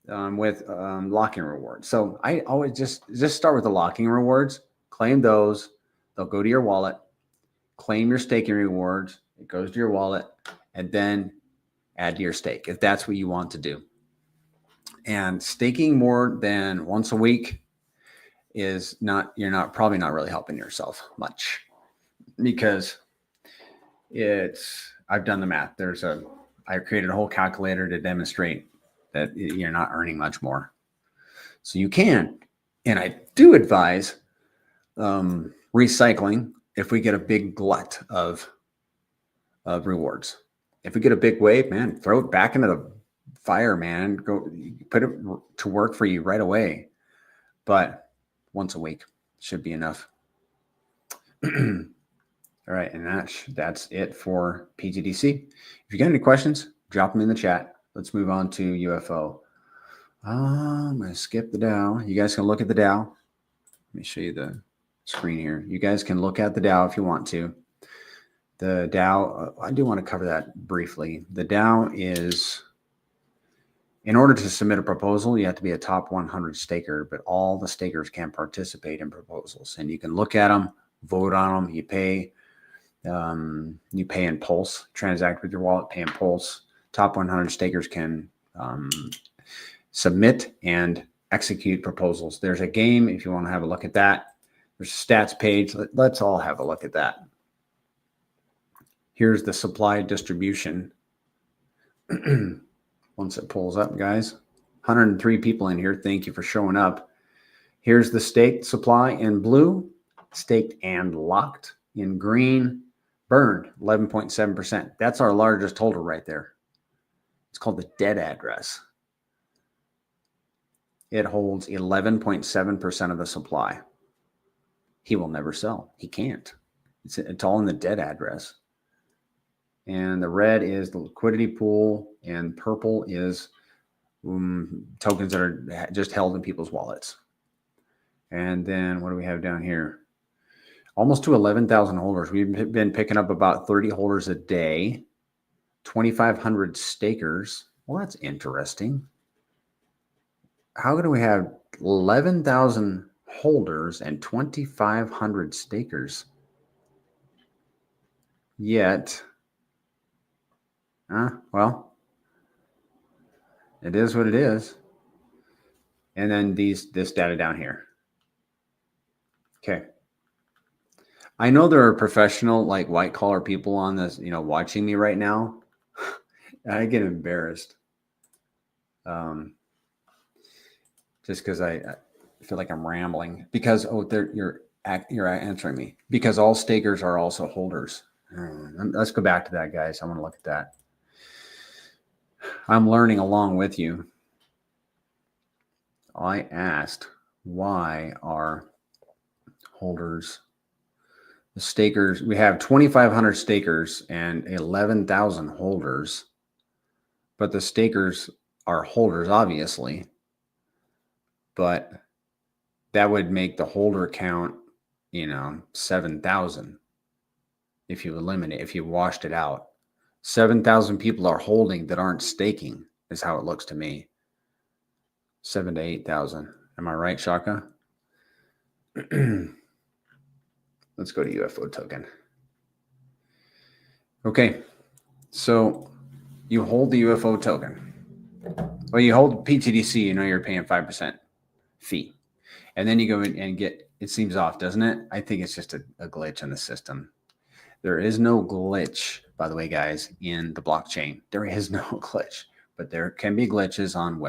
with locking rewards. So I always just start with the locking rewards, claim those. They'll go to your wallet, claim your staking rewards. It goes to your wallet, and then add to your stake if that's what you want to do. And staking more than once a week is not, probably not really helping yourself much, because I've done the math. I created a whole calculator to demonstrate that you're not earning much more. So you can, and I do advise recycling if we get a big glut of rewards. If we get a big wave, man, throw it back into the fire, man. Go put it to work for you right away. But once a week should be enough. All right, and that's it for pTGC. If you got any questions, drop them in the chat. Let's move on to UFO. I'm going to skip the Dow. You guys can look at the Dow. Let me show you the screen here. You guys can look at the Dow if you want to. The Dow, I do want to cover that briefly. The Dow is, in order to submit a proposal, you have to be a top 100 staker, but all the stakers can participate in proposals. And you can look at them, vote on them, you pay in Pulse, transact with your wallet, pay in Pulse. Top 100 stakers can submit and execute proposals. There's a game if you want to have a look at that. There's a stats page. Let's all have a look at that. Here's the supply distribution. Once it pulls up, guys, 103 people in here. Thank you for showing up. Here's the staked supply in blue, staked and locked in green, burned 11.7%. That's our largest holder right there. It's called the dead address. It holds 11.7% of the supply. He will never sell. He can't. It's all in the dead address. And the red is the liquidity pool, and purple is tokens that are just held in people's wallets. And then what do we have down here? Almost to 11,000 holders. We've been picking up about 30 holders a day, 2,500 stakers. Well, that's interesting. How do we have 11,000 holders and 2,500 stakers? Yet, well, it is what it is. And then this data down here. Okay. I know there are professional, like white collar people on this, watching me right now. I get embarrassed. Just because I feel like I'm rambling because, you're answering me because all stakers are also holders. Let's go back to that, guys. I want to look at that. I'm learning along with you. I asked, why are holders, the stakers, we have 2,500 stakers and 11,000 holders, but the stakers are holders, obviously, but that would make the holder count, 7,000. If you washed it out, 7,000 people are holding that aren't staking is how it looks to me. 7,000 to 8,000. Am I right, Shaka? Let's go to UFO token. Okay. So you hold the UFO token. Well, you hold pTGC, you're paying 5% fee. And then you go in and it seems off, doesn't it? I think it's just a glitch in the system. There is no glitch, by the way, guys, in the blockchain. There is no glitch, but there can be glitches on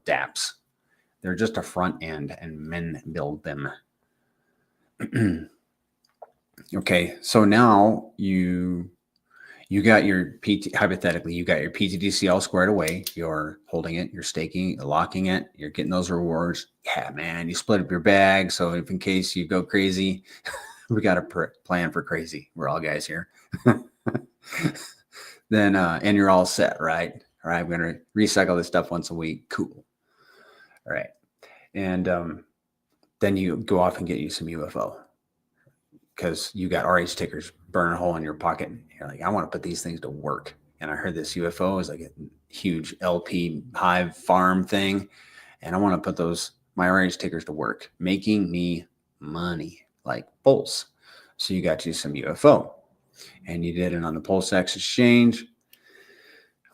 dApps. They're just a front end, and men build them. Okay, so now you got your hypothetically, you got your pTGC all squared away. You're holding it, you're staking, you're locking it, you're getting those rewards. Yeah, man, you split up your bag. So if in case you go crazy, we got a plan for crazy. We're all guys here. Then, and you're all set, right? All right, I'm going to recycle this stuff once a week. Cool. All right. And then you go off and get you some UFO because you got RH tickers burning a hole in your pocket. You're like, I want to put these things to work. And I heard this UFO is like a huge LP hive farm thing. And I want to put my RH tickers to work, making me money like Pulse. So you got you some UFO and you did it on the PulseX exchange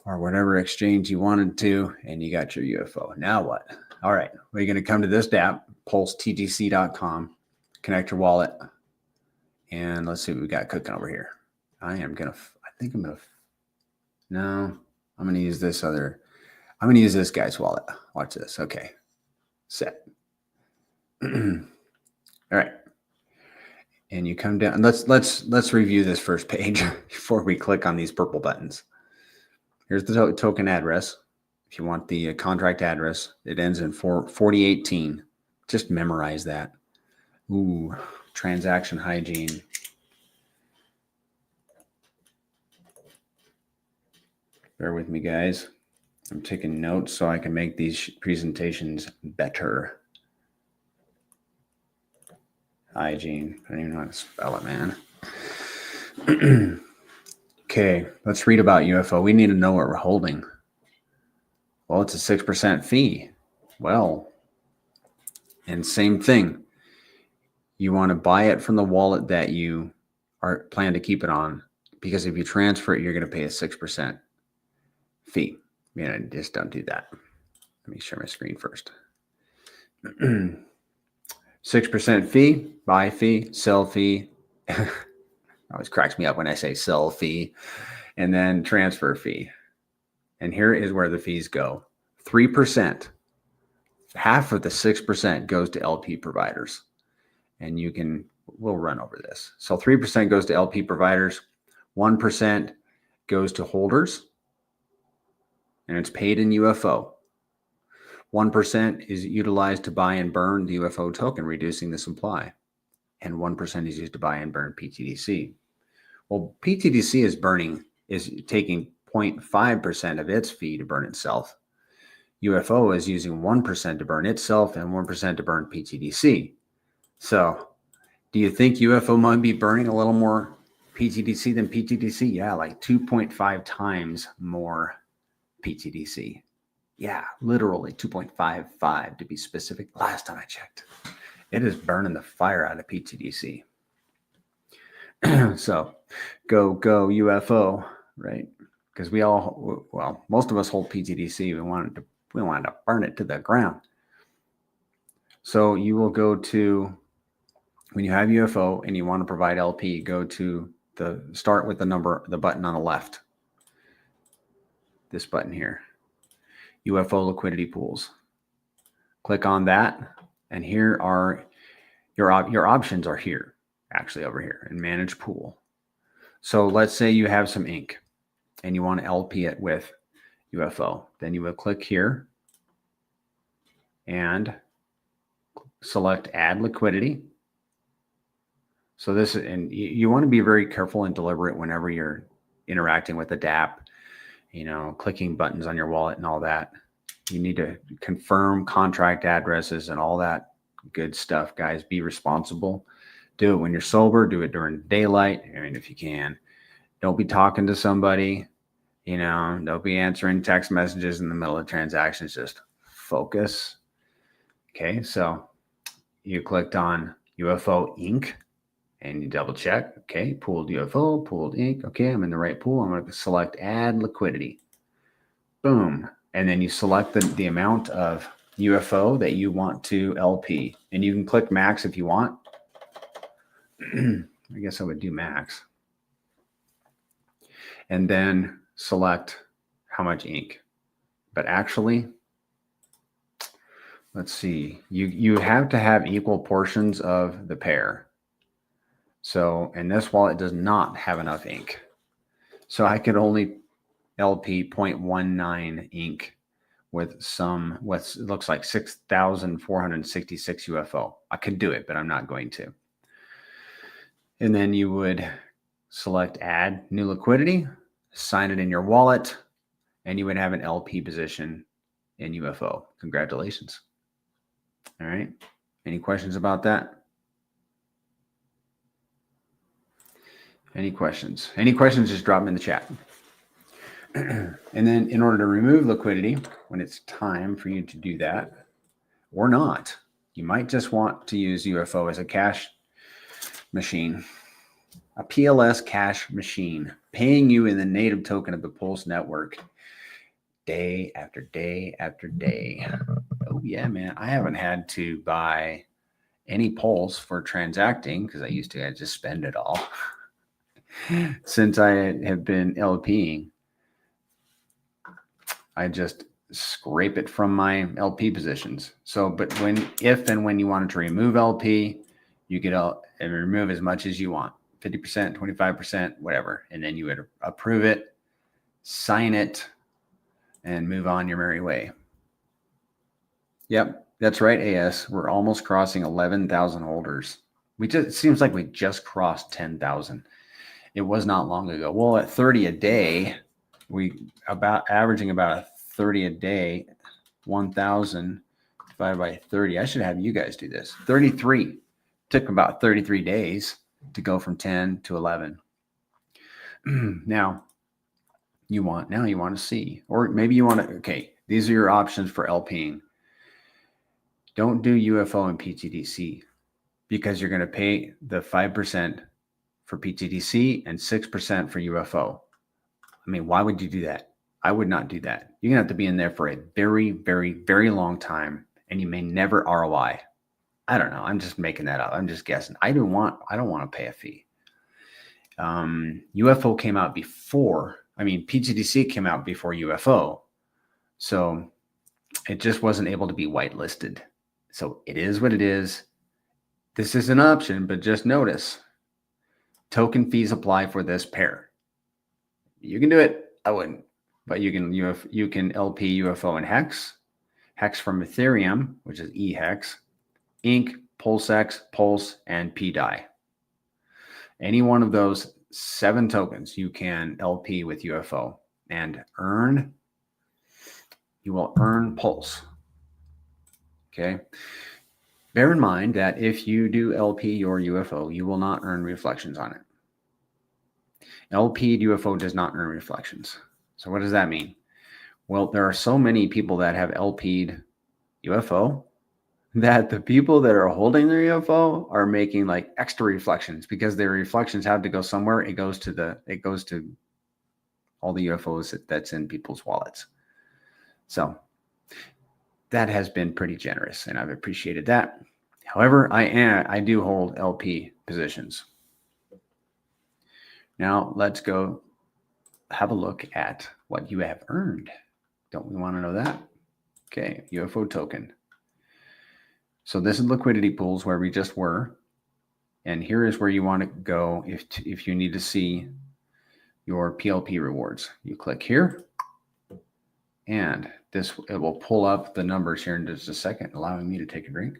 or whatever exchange you wanted to, and you got your UFO. Now what? All right, we're going to come to this dApp, pulsetgc.com, connect your wallet, and let's see what we got cooking over here. I'm going to use this guy's wallet. Watch this. Okay, set. All right. And you come down. Let's review this first page before we click on these purple buttons. Here's the token address. If you want the contract address, it ends in 4018. Just memorize that. Ooh, transaction hygiene. Bear with me, guys. I'm taking notes so I can make these presentations better. Hygiene. I don't even know how to spell it, man. Okay, let's read about UFO. We need to know what we're holding. Well, it's a 6% fee. Well, and same thing. You want to buy it from the wallet that you plan to keep it on, because if you transfer it, you're going to pay a 6% fee. Just don't do that. Let me share my screen first. 6% fee, buy fee, sell fee. Always cracks me up when I say sell fee, and then transfer fee. And here is where the fees go. 3%, half of the 6% goes to LP providers. And we'll run over this. So 3% goes to LP providers, 1% goes to holders, and it's paid in UFO. 1% is utilized to buy and burn the UFO token, reducing the supply. And 1% is used to buy and burn pTGC. Well, pTGC is taking 0.5% of its fee to burn itself. UFO is using 1% to burn itself and 1% to burn pTGC. So do you think UFO might be burning a little more pTGC than pTGC? Yeah, like 2.5 times more pTGC. Yeah, literally 2.55 to be specific. Last time I checked, it is burning the fire out of pTGC. So go UFO, right? Because we all, well, most of us hold pTGC. We wanted to burn it to the ground. So you will go to, when you have UFO and you want to provide LP, go to start with the button on the left. This button here, UFO liquidity pools. Click on that, and here are your options are here, actually over here, and manage pool. So let's say you have some ink and you want to LP it with UFO. Then you would click here and select add liquidity. So this, and you want to be very careful and deliberate whenever you're interacting with the dApp, clicking buttons on your wallet and all that. You need to confirm contract addresses and all that good stuff, guys. Be responsible. Do it when you're sober. Do it during daylight. I mean, if you can. Don't be talking to somebody. Don't be answering text messages in the middle of transactions. Just focus. Okay, so you clicked on UFO Inc. and you double check. Okay, pooled UFO, pooled ink. Okay, I'm in the right pool. I'm going to select add liquidity. Boom. And then you select the amount of UFO that you want to LP. And you can click max if you want. I guess I would do max. And then select how much ink. But actually, let's see. You have to have equal portions of the pair. So, and this wallet does not have enough ink. So I could only LP 0.19 ink with what looks like 6,466 UFO. I could do it, but I'm not going to. And then you would select add new liquidity, sign it in your wallet, and you would have an LP position in UFO. Congratulations. All right. Any questions about that? Any questions? Any questions, just drop them in the chat. And then in order to remove liquidity, when it's time for you to do that, or not, you might just want to use UFO as a cash machine, a PLS cash machine, paying you in the native token of the Pulse network day after day after day. Oh yeah, man. I haven't had to buy any Pulse for transacting because I just spend it all since I have been LPing. I just scrape it from my LP positions. So, but if and when you wanted to remove LP, you could remove as much as you want, 50%, 25%, whatever. And then you would approve it, sign it, and move on your merry way. Yep, that's right, AS. We're almost crossing 11,000 holders. It seems like we just crossed 10,000. It was not long ago. Well, at 30 a day, averaging about 30 a day, 1,000 divided by 30. I should have you guys do this. 33. Took about 33 days to go from 10 to 11. Now you want to see, or maybe you want to, okay, these are your options for LPing. Don't do UFO and pTGC because you're going to pay the 5% for pTGC and 6% for UFO. I mean, why would you do that? I would not do that. You're going to have to be in there for a very, very, very long time, and you may never ROI. I don't know. I'm just making that up. I'm just guessing. I don't want to pay a fee. UFO came out before. pTGC came out before UFO. So it just wasn't able to be whitelisted. So it is what it is. This is an option, but just notice token fees apply for this pair. You can do it. I wouldn't. But you can LP UFO and Hex from Ethereum, which is eHex, Inc, PulseX, Pulse, and pDAI. Any one of those 7 tokens you can LP with UFO and earn You will earn Pulse. Okay. Bear in mind that if you do LP your UFO, you will not earn reflections on it. LP'd UFO does not earn reflections. So what does that mean? Well, there are so many people that have LP'd UFO that the people that are holding their UFO are making like extra reflections because their reflections have to go somewhere. It goes to all the UFOs that's in people's wallets. So that has been pretty generous and I've appreciated that. However, I do hold LP positions. Now let's go have a look at what you have earned. Don't we want to know that? Okay, UFO token. So this is liquidity pools where we just were. And here is where you want to go if you need to see your PLP rewards. You click here and it will pull up the numbers here in just a second, allowing me to take a drink.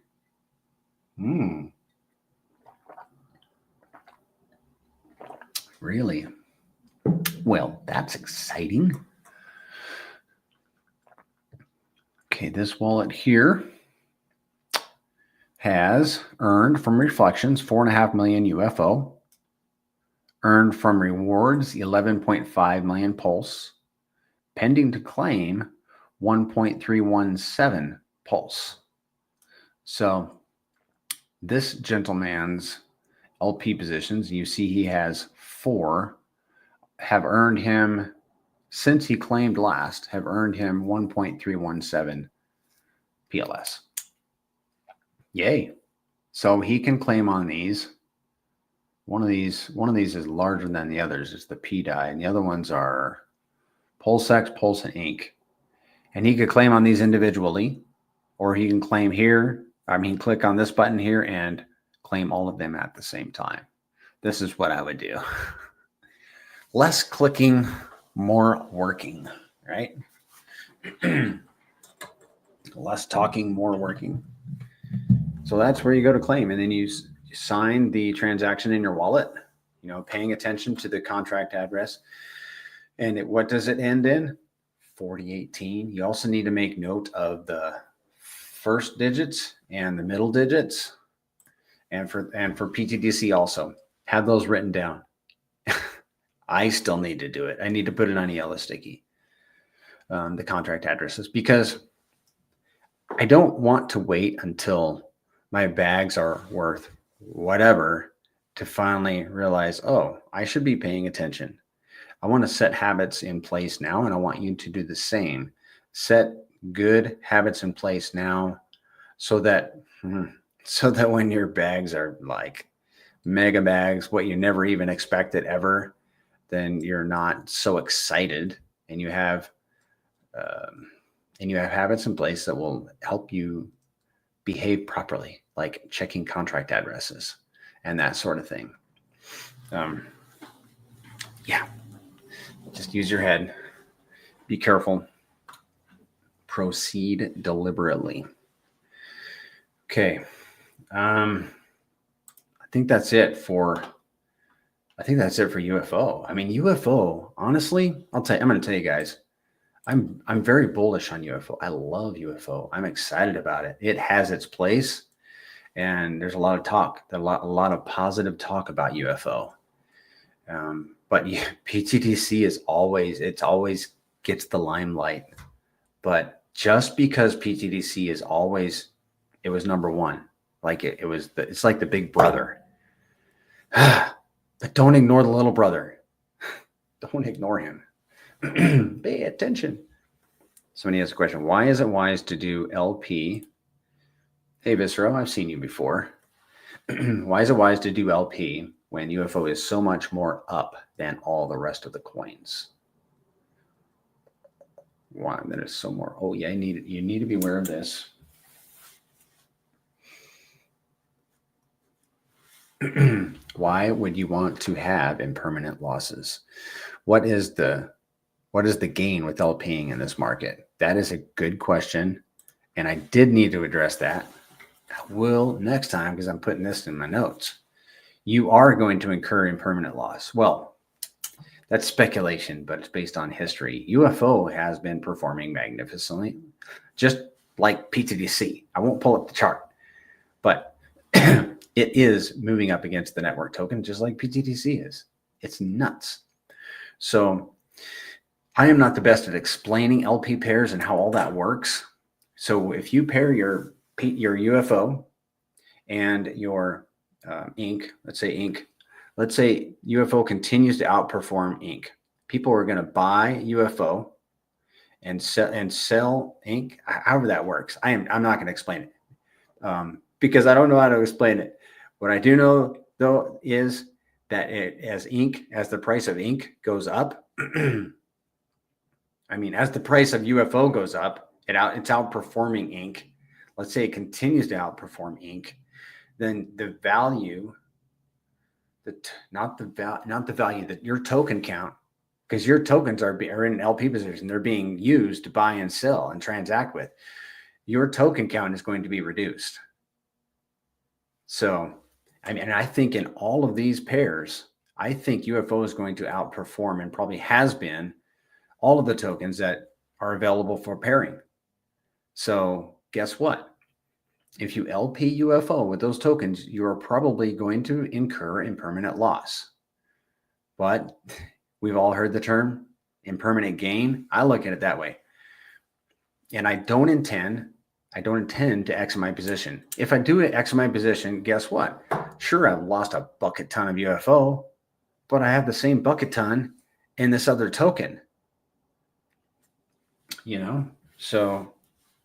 Really? Well, that's exciting. Okay, this wallet here has earned from reflections 4.5 million UFO, earned from rewards 11.5 million Pulse, pending to claim 1.317 Pulse. So this gentleman's LP positions, you see he has 4, have earned him, since he claimed last, have earned him 1.317 PLS. Yay. So he can claim on these. One of these is larger than the others. It's the P die, and the other ones are PulseX, Pulse, and Ink. And he could claim on these individually, or he can claim here. Click on this button here and claim all of them at the same time. This is what I would do. Less clicking, more working, right? Less talking, more working. So that's where you go to claim. And then you sign the transaction in your wallet, paying attention to the contract address. And what does it end in? 4018. You also need to make note of the first digits and the middle digits. And for pTGC also, have those written down. I still need to do it. I need to put it on a yellow sticky, the contract addresses, because I don't want to wait until my bags are worth whatever to finally realize, oh, I should be paying attention. I want to set habits in place now, and I want you to do the same. Set good habits in place now so that when your bags are like mega bags, what you never even expected ever, then you're not so excited, and you have habits in place that will help you behave properly, like checking contract addresses and that sort of thing. Just use your head. Be careful. Proceed deliberately. Okay. I think that's it for UFO. UFO, honestly, I'm going to tell you guys, I'm very bullish on UFO. I love UFO. I'm excited about it. It has its place, and there's a lot of talk, a lot of positive talk about UFO. But pTGC always gets the limelight. But just because pTGC it was number one, like it's like the big brother. But don't ignore the little brother. Don't ignore him. Pay attention. Somebody has a question. Why is it wise to do LP? Hey, Viscero, I've seen you before. Why is it wise to do LP when UFO is so much more up than all the rest of the coins? Why? That is so more. Oh, yeah, you need to be aware of this. Why would you want to have impermanent losses? What is the gain with LPing in this market? That is a good question, and I did need to address that. I will next time because I'm putting this in my notes. You are going to incur impermanent loss. Well, That's speculation, but it's based on history. UFO has been performing magnificently, just like pTGC. I won't pull up the chart, but it is moving up against the network token, just like pTGC is. It's nuts. So I am not the best at explaining LP pairs and how all that works. So if you pair your UFO and your ink, let's say UFO continues to outperform ink. People are going to buy UFO and sell ink, however that works. I'm not going to explain it because I don't know how to explain it. What I do know though is that as the price of ink goes up, I mean, as the price of UFO goes up, it's outperforming ink. Let's say it continues to outperform ink, then the value, not the value that your token count, because your tokens are in an LP position, they're being used to buy and sell and transact with. Your token count is going to be reduced. So, I mean, I think in all of these pairs, I think UFO is going to outperform and probably has been all of the tokens that are available for pairing. So guess what? If you LP UFO with those tokens, you are probably going to incur impermanent loss. But we've all heard the term impermanent gain. I look at it that way. And I don't intend to X my position. If I do X my position, guess what? Sure, I've lost a bucket ton of UFO, but I have the same bucket ton in this other token. You know, so,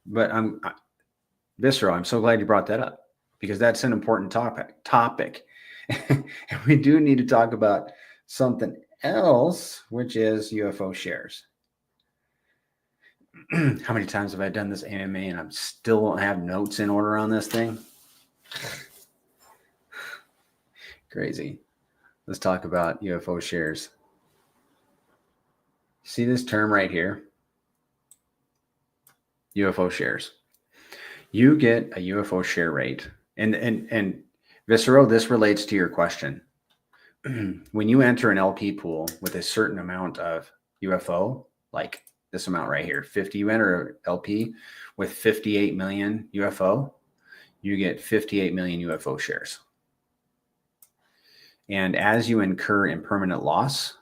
but Visceral, I'm so glad you brought that up because that's an important topic. And we do need to talk about something else, which is UFO shares. How many times have I done this AMA and I still don't have notes in order on this thing? Crazy. Let's talk about UFO shares. See this term right here? UFO shares. You get a UFO share rate. And Visceral, this relates to your question. When you enter an LP pool with a certain amount of UFO, like this amount right here, 50, you enter LP with 58 million UFO, you get 58 million UFO shares. And as you incur impermanent loss,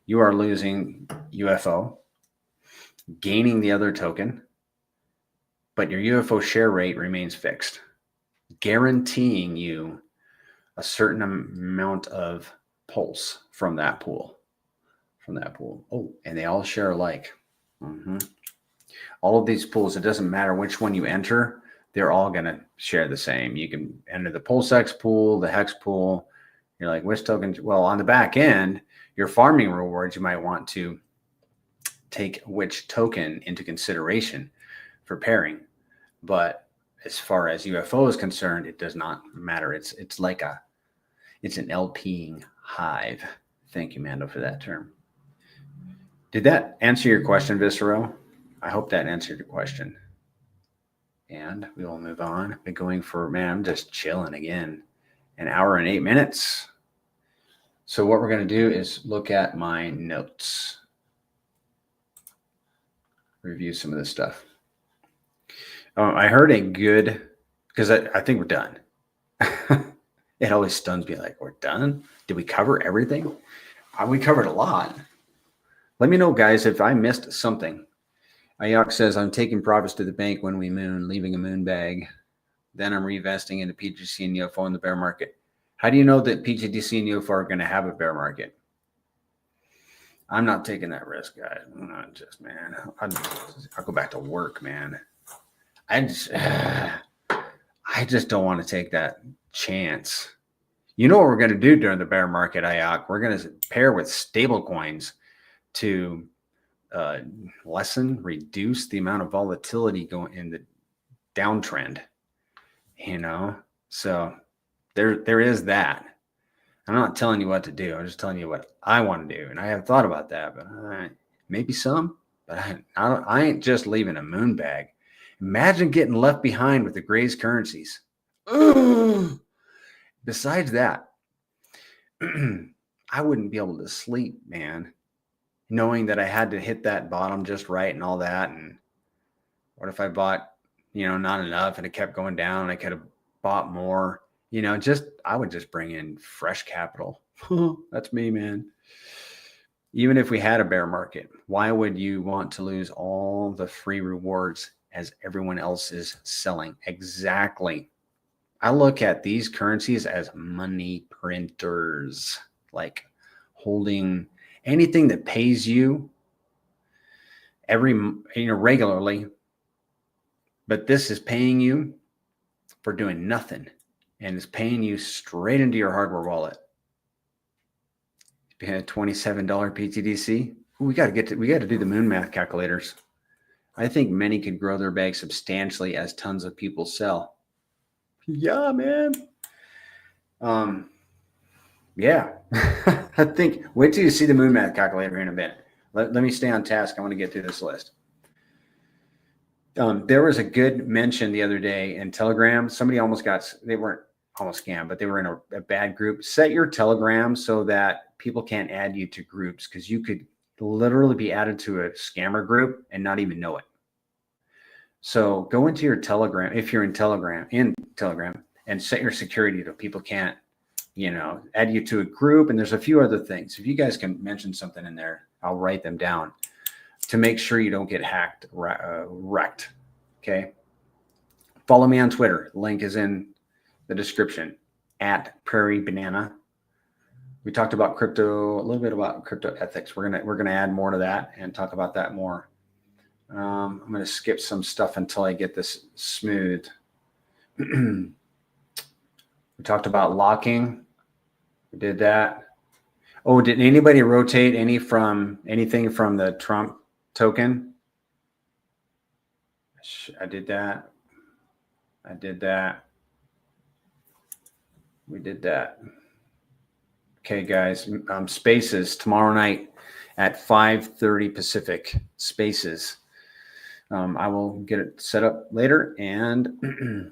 you are losing UFO, gaining the other token, but your UFO share rate remains fixed, guaranteeing you a certain amount of pulse from that pool. Oh, and they all share alike. All of these pools, it doesn't matter which one you enter, they're all going to share the same. You can enter the PulseX pool, the Hex pool. You're like, which token? Well, on the back end, your farming rewards, you might want to take which token into consideration for pairing. But as far as UFO is concerned, it does not matter. It's an LP'ing hive. Thank you, Mando, for that term. Did that answer your question, Viscero? I hope that answered your question. And we will move on. Been going for, man, I'm just chilling again. An hour and 8 minutes. So what we're going to do is look at my notes. Review some of this stuff. I heard a good, because I think we're done. It always stuns me like, we're done? Did we cover everything? We covered a lot. Let me know, guys, if I missed something. Ayok says, I'm taking profits to the bank when we moon, leaving a moon bag. Then I'm reinvesting into pTGC and UFO in the bear market. How do you know that pTGC and UFO are going to have a bear market? I'm not taking that risk, guys. I'm not just, man. I'll go back to work, man. I just don't want to take that chance. You know what we're going to do during the bear market, Ayok? We're going to pair with stable coins to reduce the amount of volatility going in the downtrend. You know, so there is that. I'm not telling you what to do. I'm just telling you what I want to do, and I have thought about that. But maybe some. But I ain't just leaving a moon bag. Imagine getting left behind with the Gray's currencies. Ugh. Besides that, I wouldn't be able to sleep, man, knowing that I had to hit that bottom just right and all that. And what if I bought, not enough and it kept going down and I could have bought more, I would just bring in fresh capital. That's me, man. Even if we had a bear market, why would you want to lose all the free rewards as everyone else is selling? Exactly. I look at these currencies as money printers, like holding anything that pays you regularly, but this is paying you for doing nothing and it's paying you straight into your hardware wallet. You had $27 pTGC. We got to do the moon math calculators. I think many could grow their bag substantially as tons of people sell. Yeah, man. Yeah. I think, wait till you see the moon math calculator in a bit. Let me stay on task. I want to get through this list. There was a good mention the other day in Telegram. Somebody they weren't almost scammed, but they were in a bad group. Set your Telegram so that people can't add you to groups, because you could literally be added to a scammer group and not even know it. So go into your Telegram, if you're in Telegram, and set your security so people can't, add you to a group. And there's a few other things. If you guys can mention something in there, I'll write them down to make sure you don't get wrecked. Okay. Follow me on Twitter. Link is in the description, @PrairieBanana. We talked about crypto, a little bit about crypto ethics. We're gonna add more to that and talk about that more. I'm gonna skip some stuff until I get this smooth. We talked about locking. We did that. Oh, did anybody rotate anything from the Trump token? I did that. We did that. Okay, guys. Spaces tomorrow night at 5:30 Pacific. Spaces. I will get it set up later and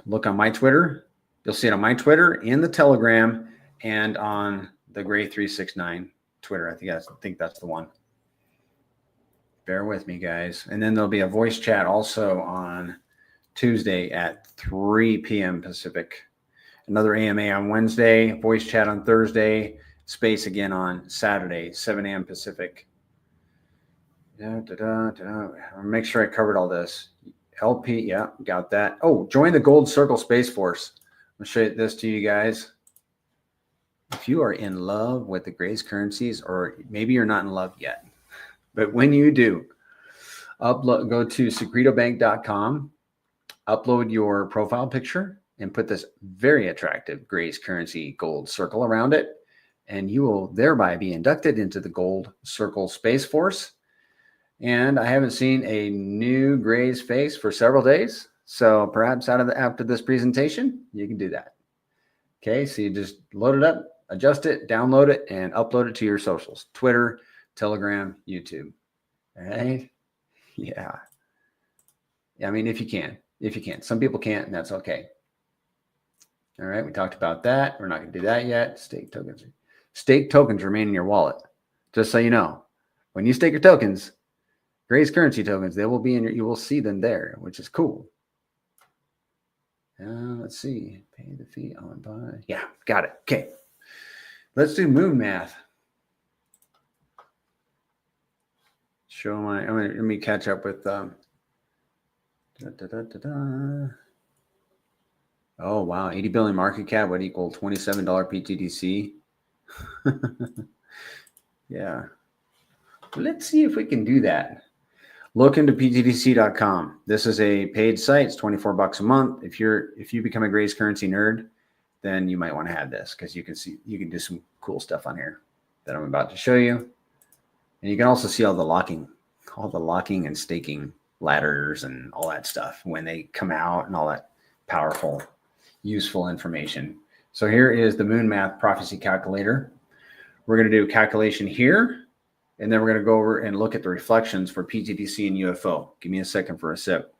look on my Twitter. You'll see it on my Twitter, in the Telegram, and on the Gray 369 Twitter. I think that's the one. Bear with me, guys. And then there'll be a voice chat also on Tuesday at 3 p.m. Pacific. Another AMA on Wednesday, voice chat on Thursday, space again on Saturday, 7 a.m. Pacific. Make sure I covered all this. LP, yeah, got that. Oh, join the Gold Circle Space Force. I'll show this to you guys. If you are in love with the Grace currencies, or maybe you're not in love yet, but when you do, go to secretobank.com, upload your profile picture, and put this very attractive Grace currency gold circle around it, and you will thereby be inducted into the Gold Circle Space Force. And I haven't seen a new Grace face for several days, so perhaps after this presentation, you can do that. Okay, so you just load it up, adjust it, download it, and upload it to your socials: Twitter, Telegram, YouTube. All right? Yeah. I mean, if you can. Some people can't, and that's okay. All right, we talked about that. We're not going to do that yet. Stake tokens. Stake tokens remain in your wallet. Just so you know, when you stake your tokens, Grace currency tokens, they will be in you will see them there, which is cool. Let's see. Pay the fee on buy. Yeah, got it. Okay. Let's do moon math. Let me catch up with Oh wow, 80 billion market cap would equal $27 pTGC. Yeah. Let's see if we can do that. Look into ptgc.com. This is a paid site. It's $24 a month. If you become a Grace currency nerd, then you might want to have this, because you can do some cool stuff on here that I'm about to show you. And you can also see all the locking and staking ladders and all that stuff when they come out, and all that powerful, useful information. So here is the moon math prophecy calculator. We're going to do a calculation here, and then we're going to go over and look at the reflections for pTGC and UFO. Give me a second for a sip.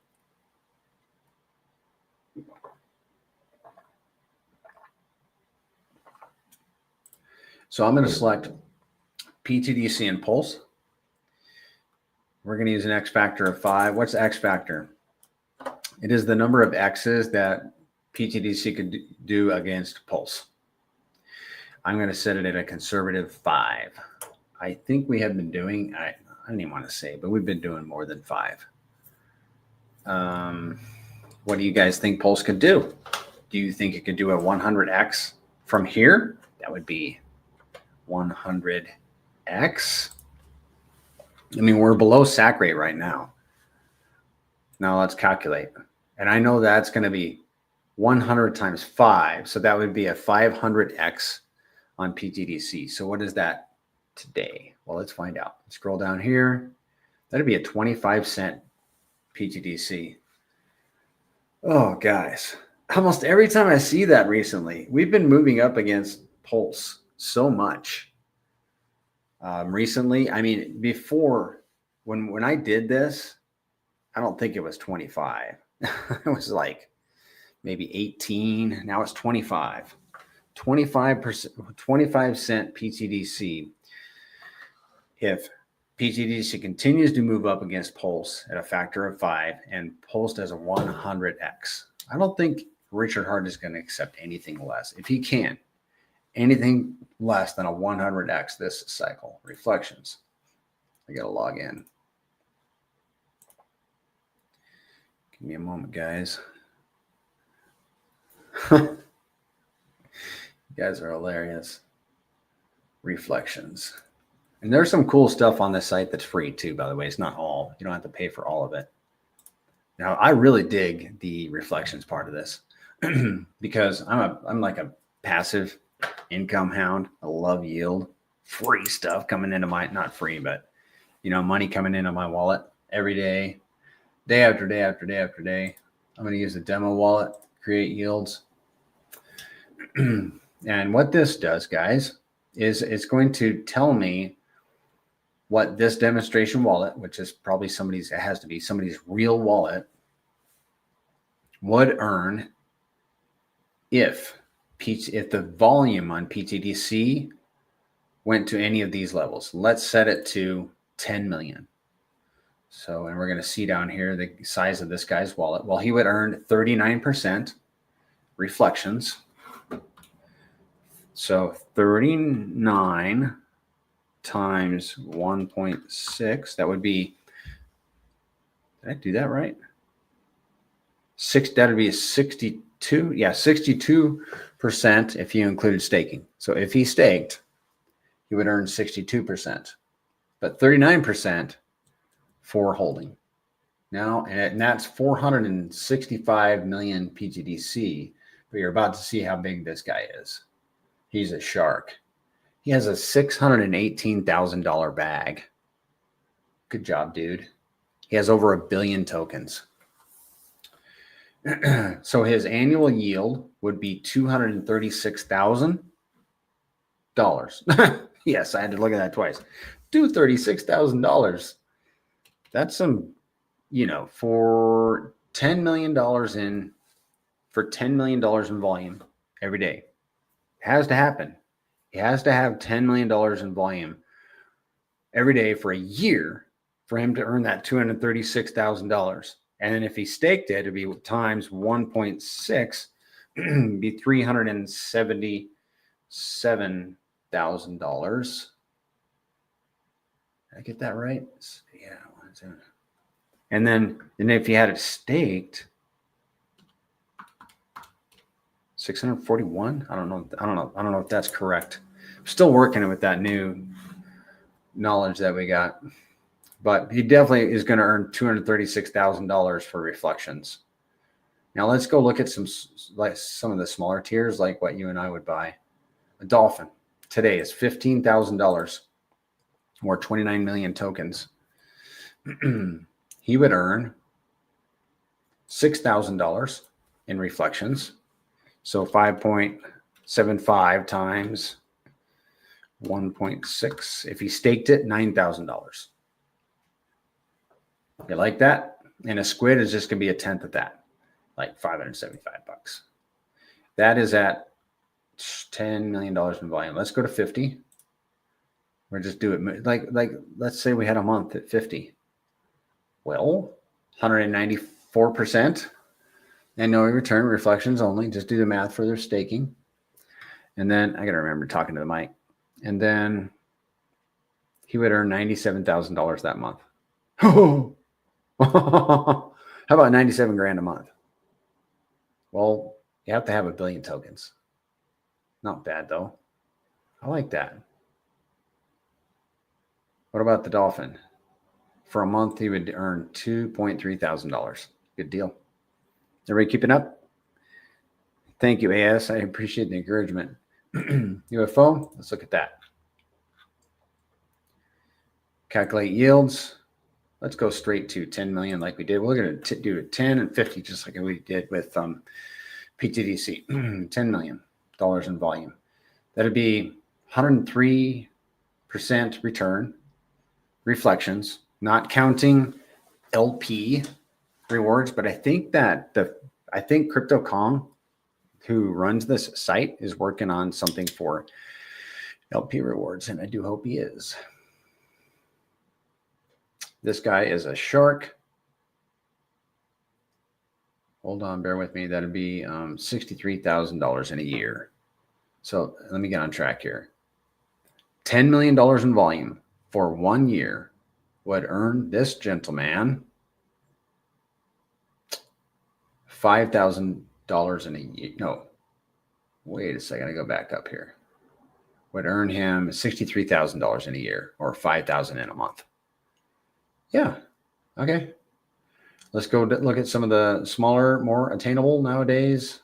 So I'm going to select pTGC and Pulse. We're going to use an X factor of 5. What's X factor? It is the number of X's that pTGC could do against Pulse. I'm going to set it at a conservative 5. I think we have been doing, I don't even want to say, but we've been doing more than 5. What do you guys think Pulse could do? Do you think it could do a 100X from here? That would be 100X. I mean, we're below SAC rate right now. Now let's calculate. And I know that's going to be 100 times 5. So that would be a 500X on pTGC. So what is that today? Well, let's find out. Scroll down here. That'd be a 25-cent pTGC. Oh, guys. Almost every time I see that recently, we've been moving up against Pulse so much. Recently, I mean, before, when I did this, I don't think it was 25. It was like maybe 18. Now it's 25. 25%, 25 cent pTGC. If pTGC continues to move up against Pulse at a factor of 5 and Pulse does a 100X, I don't think Richard Hart is going to accept anything less. If he can, anything less than a 100X this cycle. Reflections. I got to log in. Give me a moment, guys. You guys are hilarious. Reflections. And there's some cool stuff on this site that's free too, by the way. It's not all. You don't have to pay for all of it. Now, I really dig the reflections part of this because I'm like a passive income hound. I love yield. Free stuff coming into my, not free, but, you know, money coming into my wallet every day, day after day after day after day. I'm going to use the demo wallet, create yields. And what this does, guys, is it's going to tell me what this demonstration wallet, which is probably somebody's, it has to be somebody's real wallet, would earn if the volume on pTGC went to any of these levels. Let's set it to 10 million. So, and we're going to see down here the size of this guy's wallet. Well, he would earn 39% reflections. So 39 times 1.6, that would be, did I do that right? That would be 62. Yeah, 62% if you included staking. So if he staked, he would earn 62%, but 39% for holding. Now, and that's 465 million pTGC, but you're about to see how big this guy is. He's a shark. He has a $618,000 bag. Good job, dude. He has over 1 billion tokens. So his annual yield would be $236,000. Yes, I had to look at that twice. $236,000. That's some, you know, for $10 million in volume every day. It has to happen. He has to have $10 million in volume every day for a year for him to earn that $236,000. And then if he staked it, it'd be times 1.6, be $377,000. Did I get that right? Yeah. And then if you had it staked, 641. I don't know if that's correct. I'm still working with that new knowledge that we got, but he definitely is going to earn $236,000 for reflections. Now let's go look at some of the smaller tiers, like what you and I would buy. A dolphin today is $15,000 or 29 million tokens. He would earn $6,000 in reflections. So 5.75 times 1.6. If he staked it, $9,000. You like that? And a squid is just going to be a tenth of that, like $575. That is at $10 million in volume. Let's go to 50. Or just do it like let's say we had a month at 50. Well, 194% annual return, reflections only. Just do the math for their staking. And then I got to remember talking to the mic. And then he would earn $97,000 that month. How about 97 grand a month? Well, you have to have 1 billion tokens. Not bad though. I like that. What about the dolphin? For a month, he would earn $2.3 thousand. Good deal. Everybody keeping up? Thank you, AS. I appreciate the encouragement. UFO, let's look at that. Calculate yields. Let's go straight to 10 million like we did. We're going to do 10 and 50 just like we did with pTGC. $10 million in volume. That'd be 103% return. Reflections, not counting LP rewards, but I think that Crypto Kong, who runs this site, is working on something for LP rewards, and I do hope he is. This guy is a shark. Hold on, bear with me. That'd be $63,000 in a year. So let me get on track here. $10 million in volume for 1 year would earn this gentleman $5,000 in a year. No, wait a second. I go back up here. Would earn him $63,000 in a year, or $5,000 in a month. Yeah. Okay. Let's go look at some of the smaller, more attainable nowadays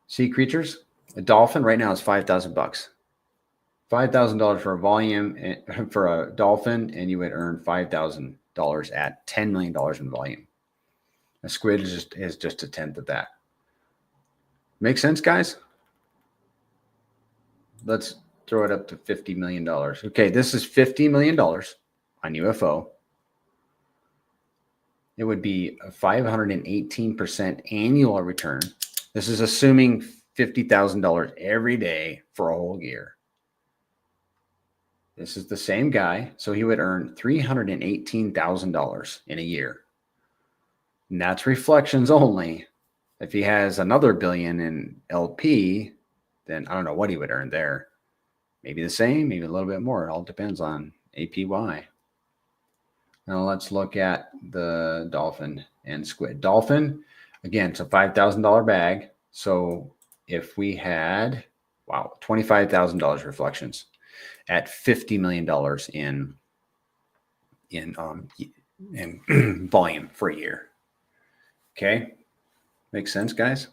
sea creatures. A dolphin right now is $5,000. $5,000 for a volume for a dolphin, and you would earn $5,000 at $10 million in volume. A squid is just a tenth of that. Make sense, guys? Let's throw it up to $50 million. Okay, this is $50 million on UFO. It would be a 518% annual return. This is assuming $50,000 every day for a whole year. This is the same guy, so he would earn $318,000 in a year. And that's reflections only. If he has another billion in LP, then I don't know what he would earn there. Maybe the same, maybe a little bit more. It all depends on APY. Now let's look at the dolphin and squid. Dolphin, again, it's a $5,000 bag. So if we had, wow, $25,000 reflections at $50 million in volume for a year. Okay, makes sense, guys?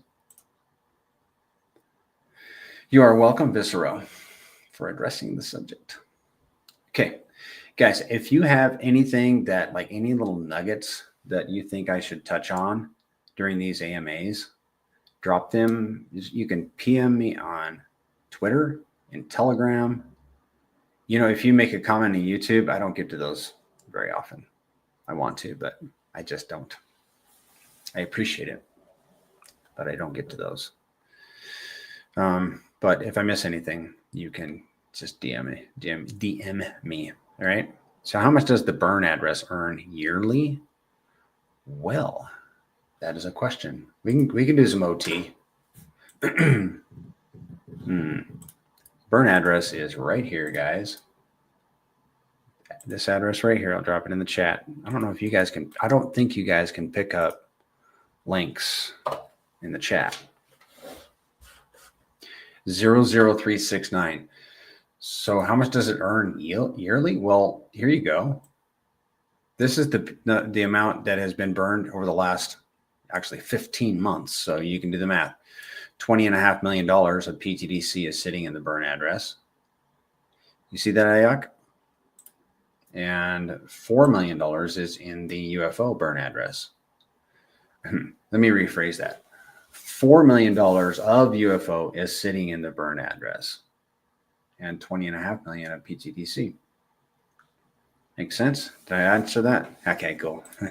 You are welcome, Viscero, for addressing the subject. Okay, guys, if you have anything that, like any little nuggets that you think I should touch on during these AMAs, drop them. You can PM me on Twitter and Telegram. You know, if you make a comment on YouTube, I don't get to those very often. I want to, but I just don't. I appreciate it, but I don't get to those. But if I miss anything, you can just DM me. All right. So how much does the burn address earn yearly? Well, that is a question. We can do some OT. Burn address is right here, guys. This address right here, I'll drop it in the chat. I don't know if you guys can, I don't think you guys can pick up links in the chat. 00369. So how much does it earn yearly? Well, here you go. This is the amount that has been burned over the last actually 15 months. So you can do the math. $20.5 million of pTGC is sitting in the burn address. You see that, Ayak? And $4 million is in the UFO burn address. Let me rephrase that. $4 million of UFO is sitting in the burn address, and $20.5 million of pTGC. Make sense? Did I answer that? Okay, cool. All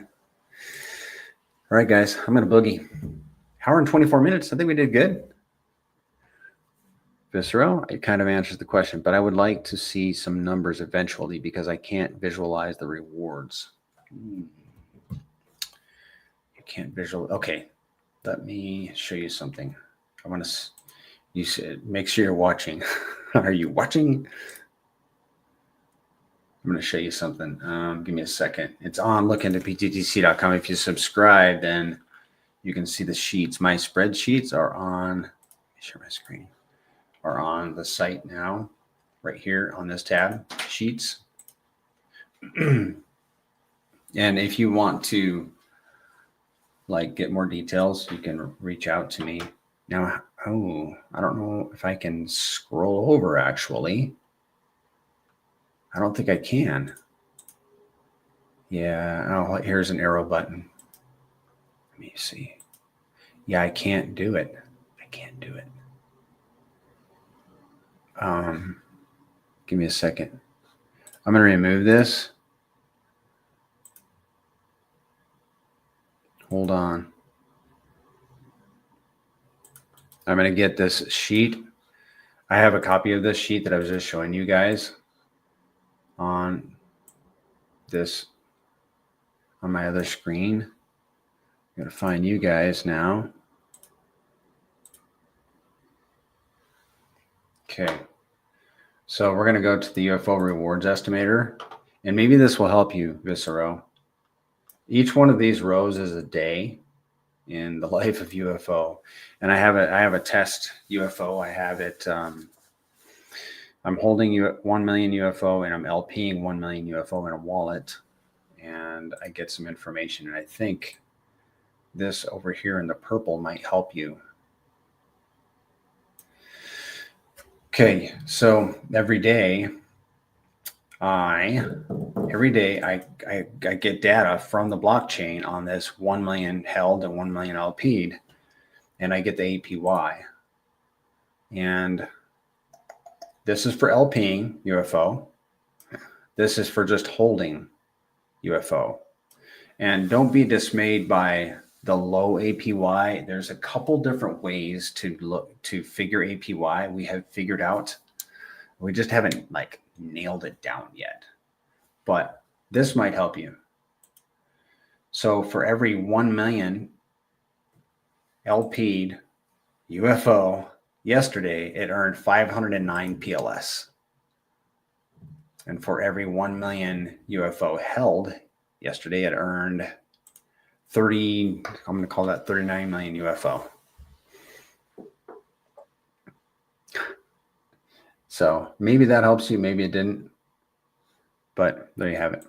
right, guys, I'm going to boogie. Hour and 24 minutes. I think we did good. Viscero, it kind of answers the question, but I would like to see some numbers eventually because I can't visualize the rewards. You can't visualize. Okay, let me show you something. I want to. You said make sure you're watching. Are you watching? I'm going to show you something. Give me a second. It's on. Look into ptgc.com. If you subscribe, then you can see the sheets. My spreadsheets are on. Let me share my screen. Are on the site now, right here on this tab, sheets. And if you want to like get more details, you can reach out to me. Now, oh, I don't know if I can scroll over actually. I don't think I can. Yeah, oh, here's an arrow button. Let me see. Yeah, I can't do it. I can't do it. Give me a second. I'm going to remove this. Hold on. I'm going to get this sheet. I have a copy of this sheet that I was just showing you guys on this, on my other screen. I'm going to find you guys now. Okay. So we're going to go to the UFO rewards estimator, and maybe this will help you, Viscero. Each one of these rows is a day in the life of UFO, and I have a test UFO. I have it. I'm holding 1 million UFO, and I'm LP'ing 1 million UFO in a wallet, and I get some information. And I think this over here in the purple might help you. Okay, so every day I get data from the blockchain on this 1 million held and 1 million LP'd, and I get the APY. And this is for LP'ing UFO. This is for just holding UFO. And don't be dismayed by the low APY. There's a couple different ways to figure APY. We have figured out. We just haven't like nailed it down yet. But this might help you. So for every 1 million LP'd UFO yesterday, it earned 509 PLS. And for every 1 million UFO held yesterday, it earned 30, I'm going to call that 39 million UFO. So maybe that helps you. Maybe it didn't. But there you have it.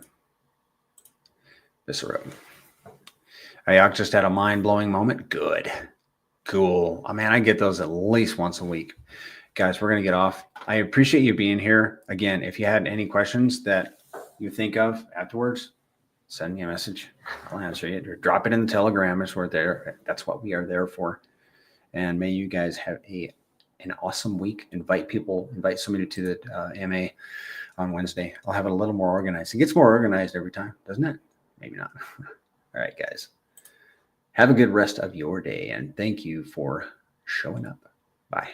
This road. Ayak just had a mind-blowing moment. Good. Cool. I mean, I get those at least once a week. Guys, we're going to get off. I appreciate you being here. Again, if you had any questions that you think of afterwards, send me a message. I'll answer it, or drop it in the Telegram. We're there. That's what we are there for. And may you guys have an awesome week. Invite somebody to the MA on Wednesday. I'll have it a little more organized. It gets more organized every time, doesn't it? Maybe not. All right, guys. Have a good rest of your day, and thank you for showing up. Bye.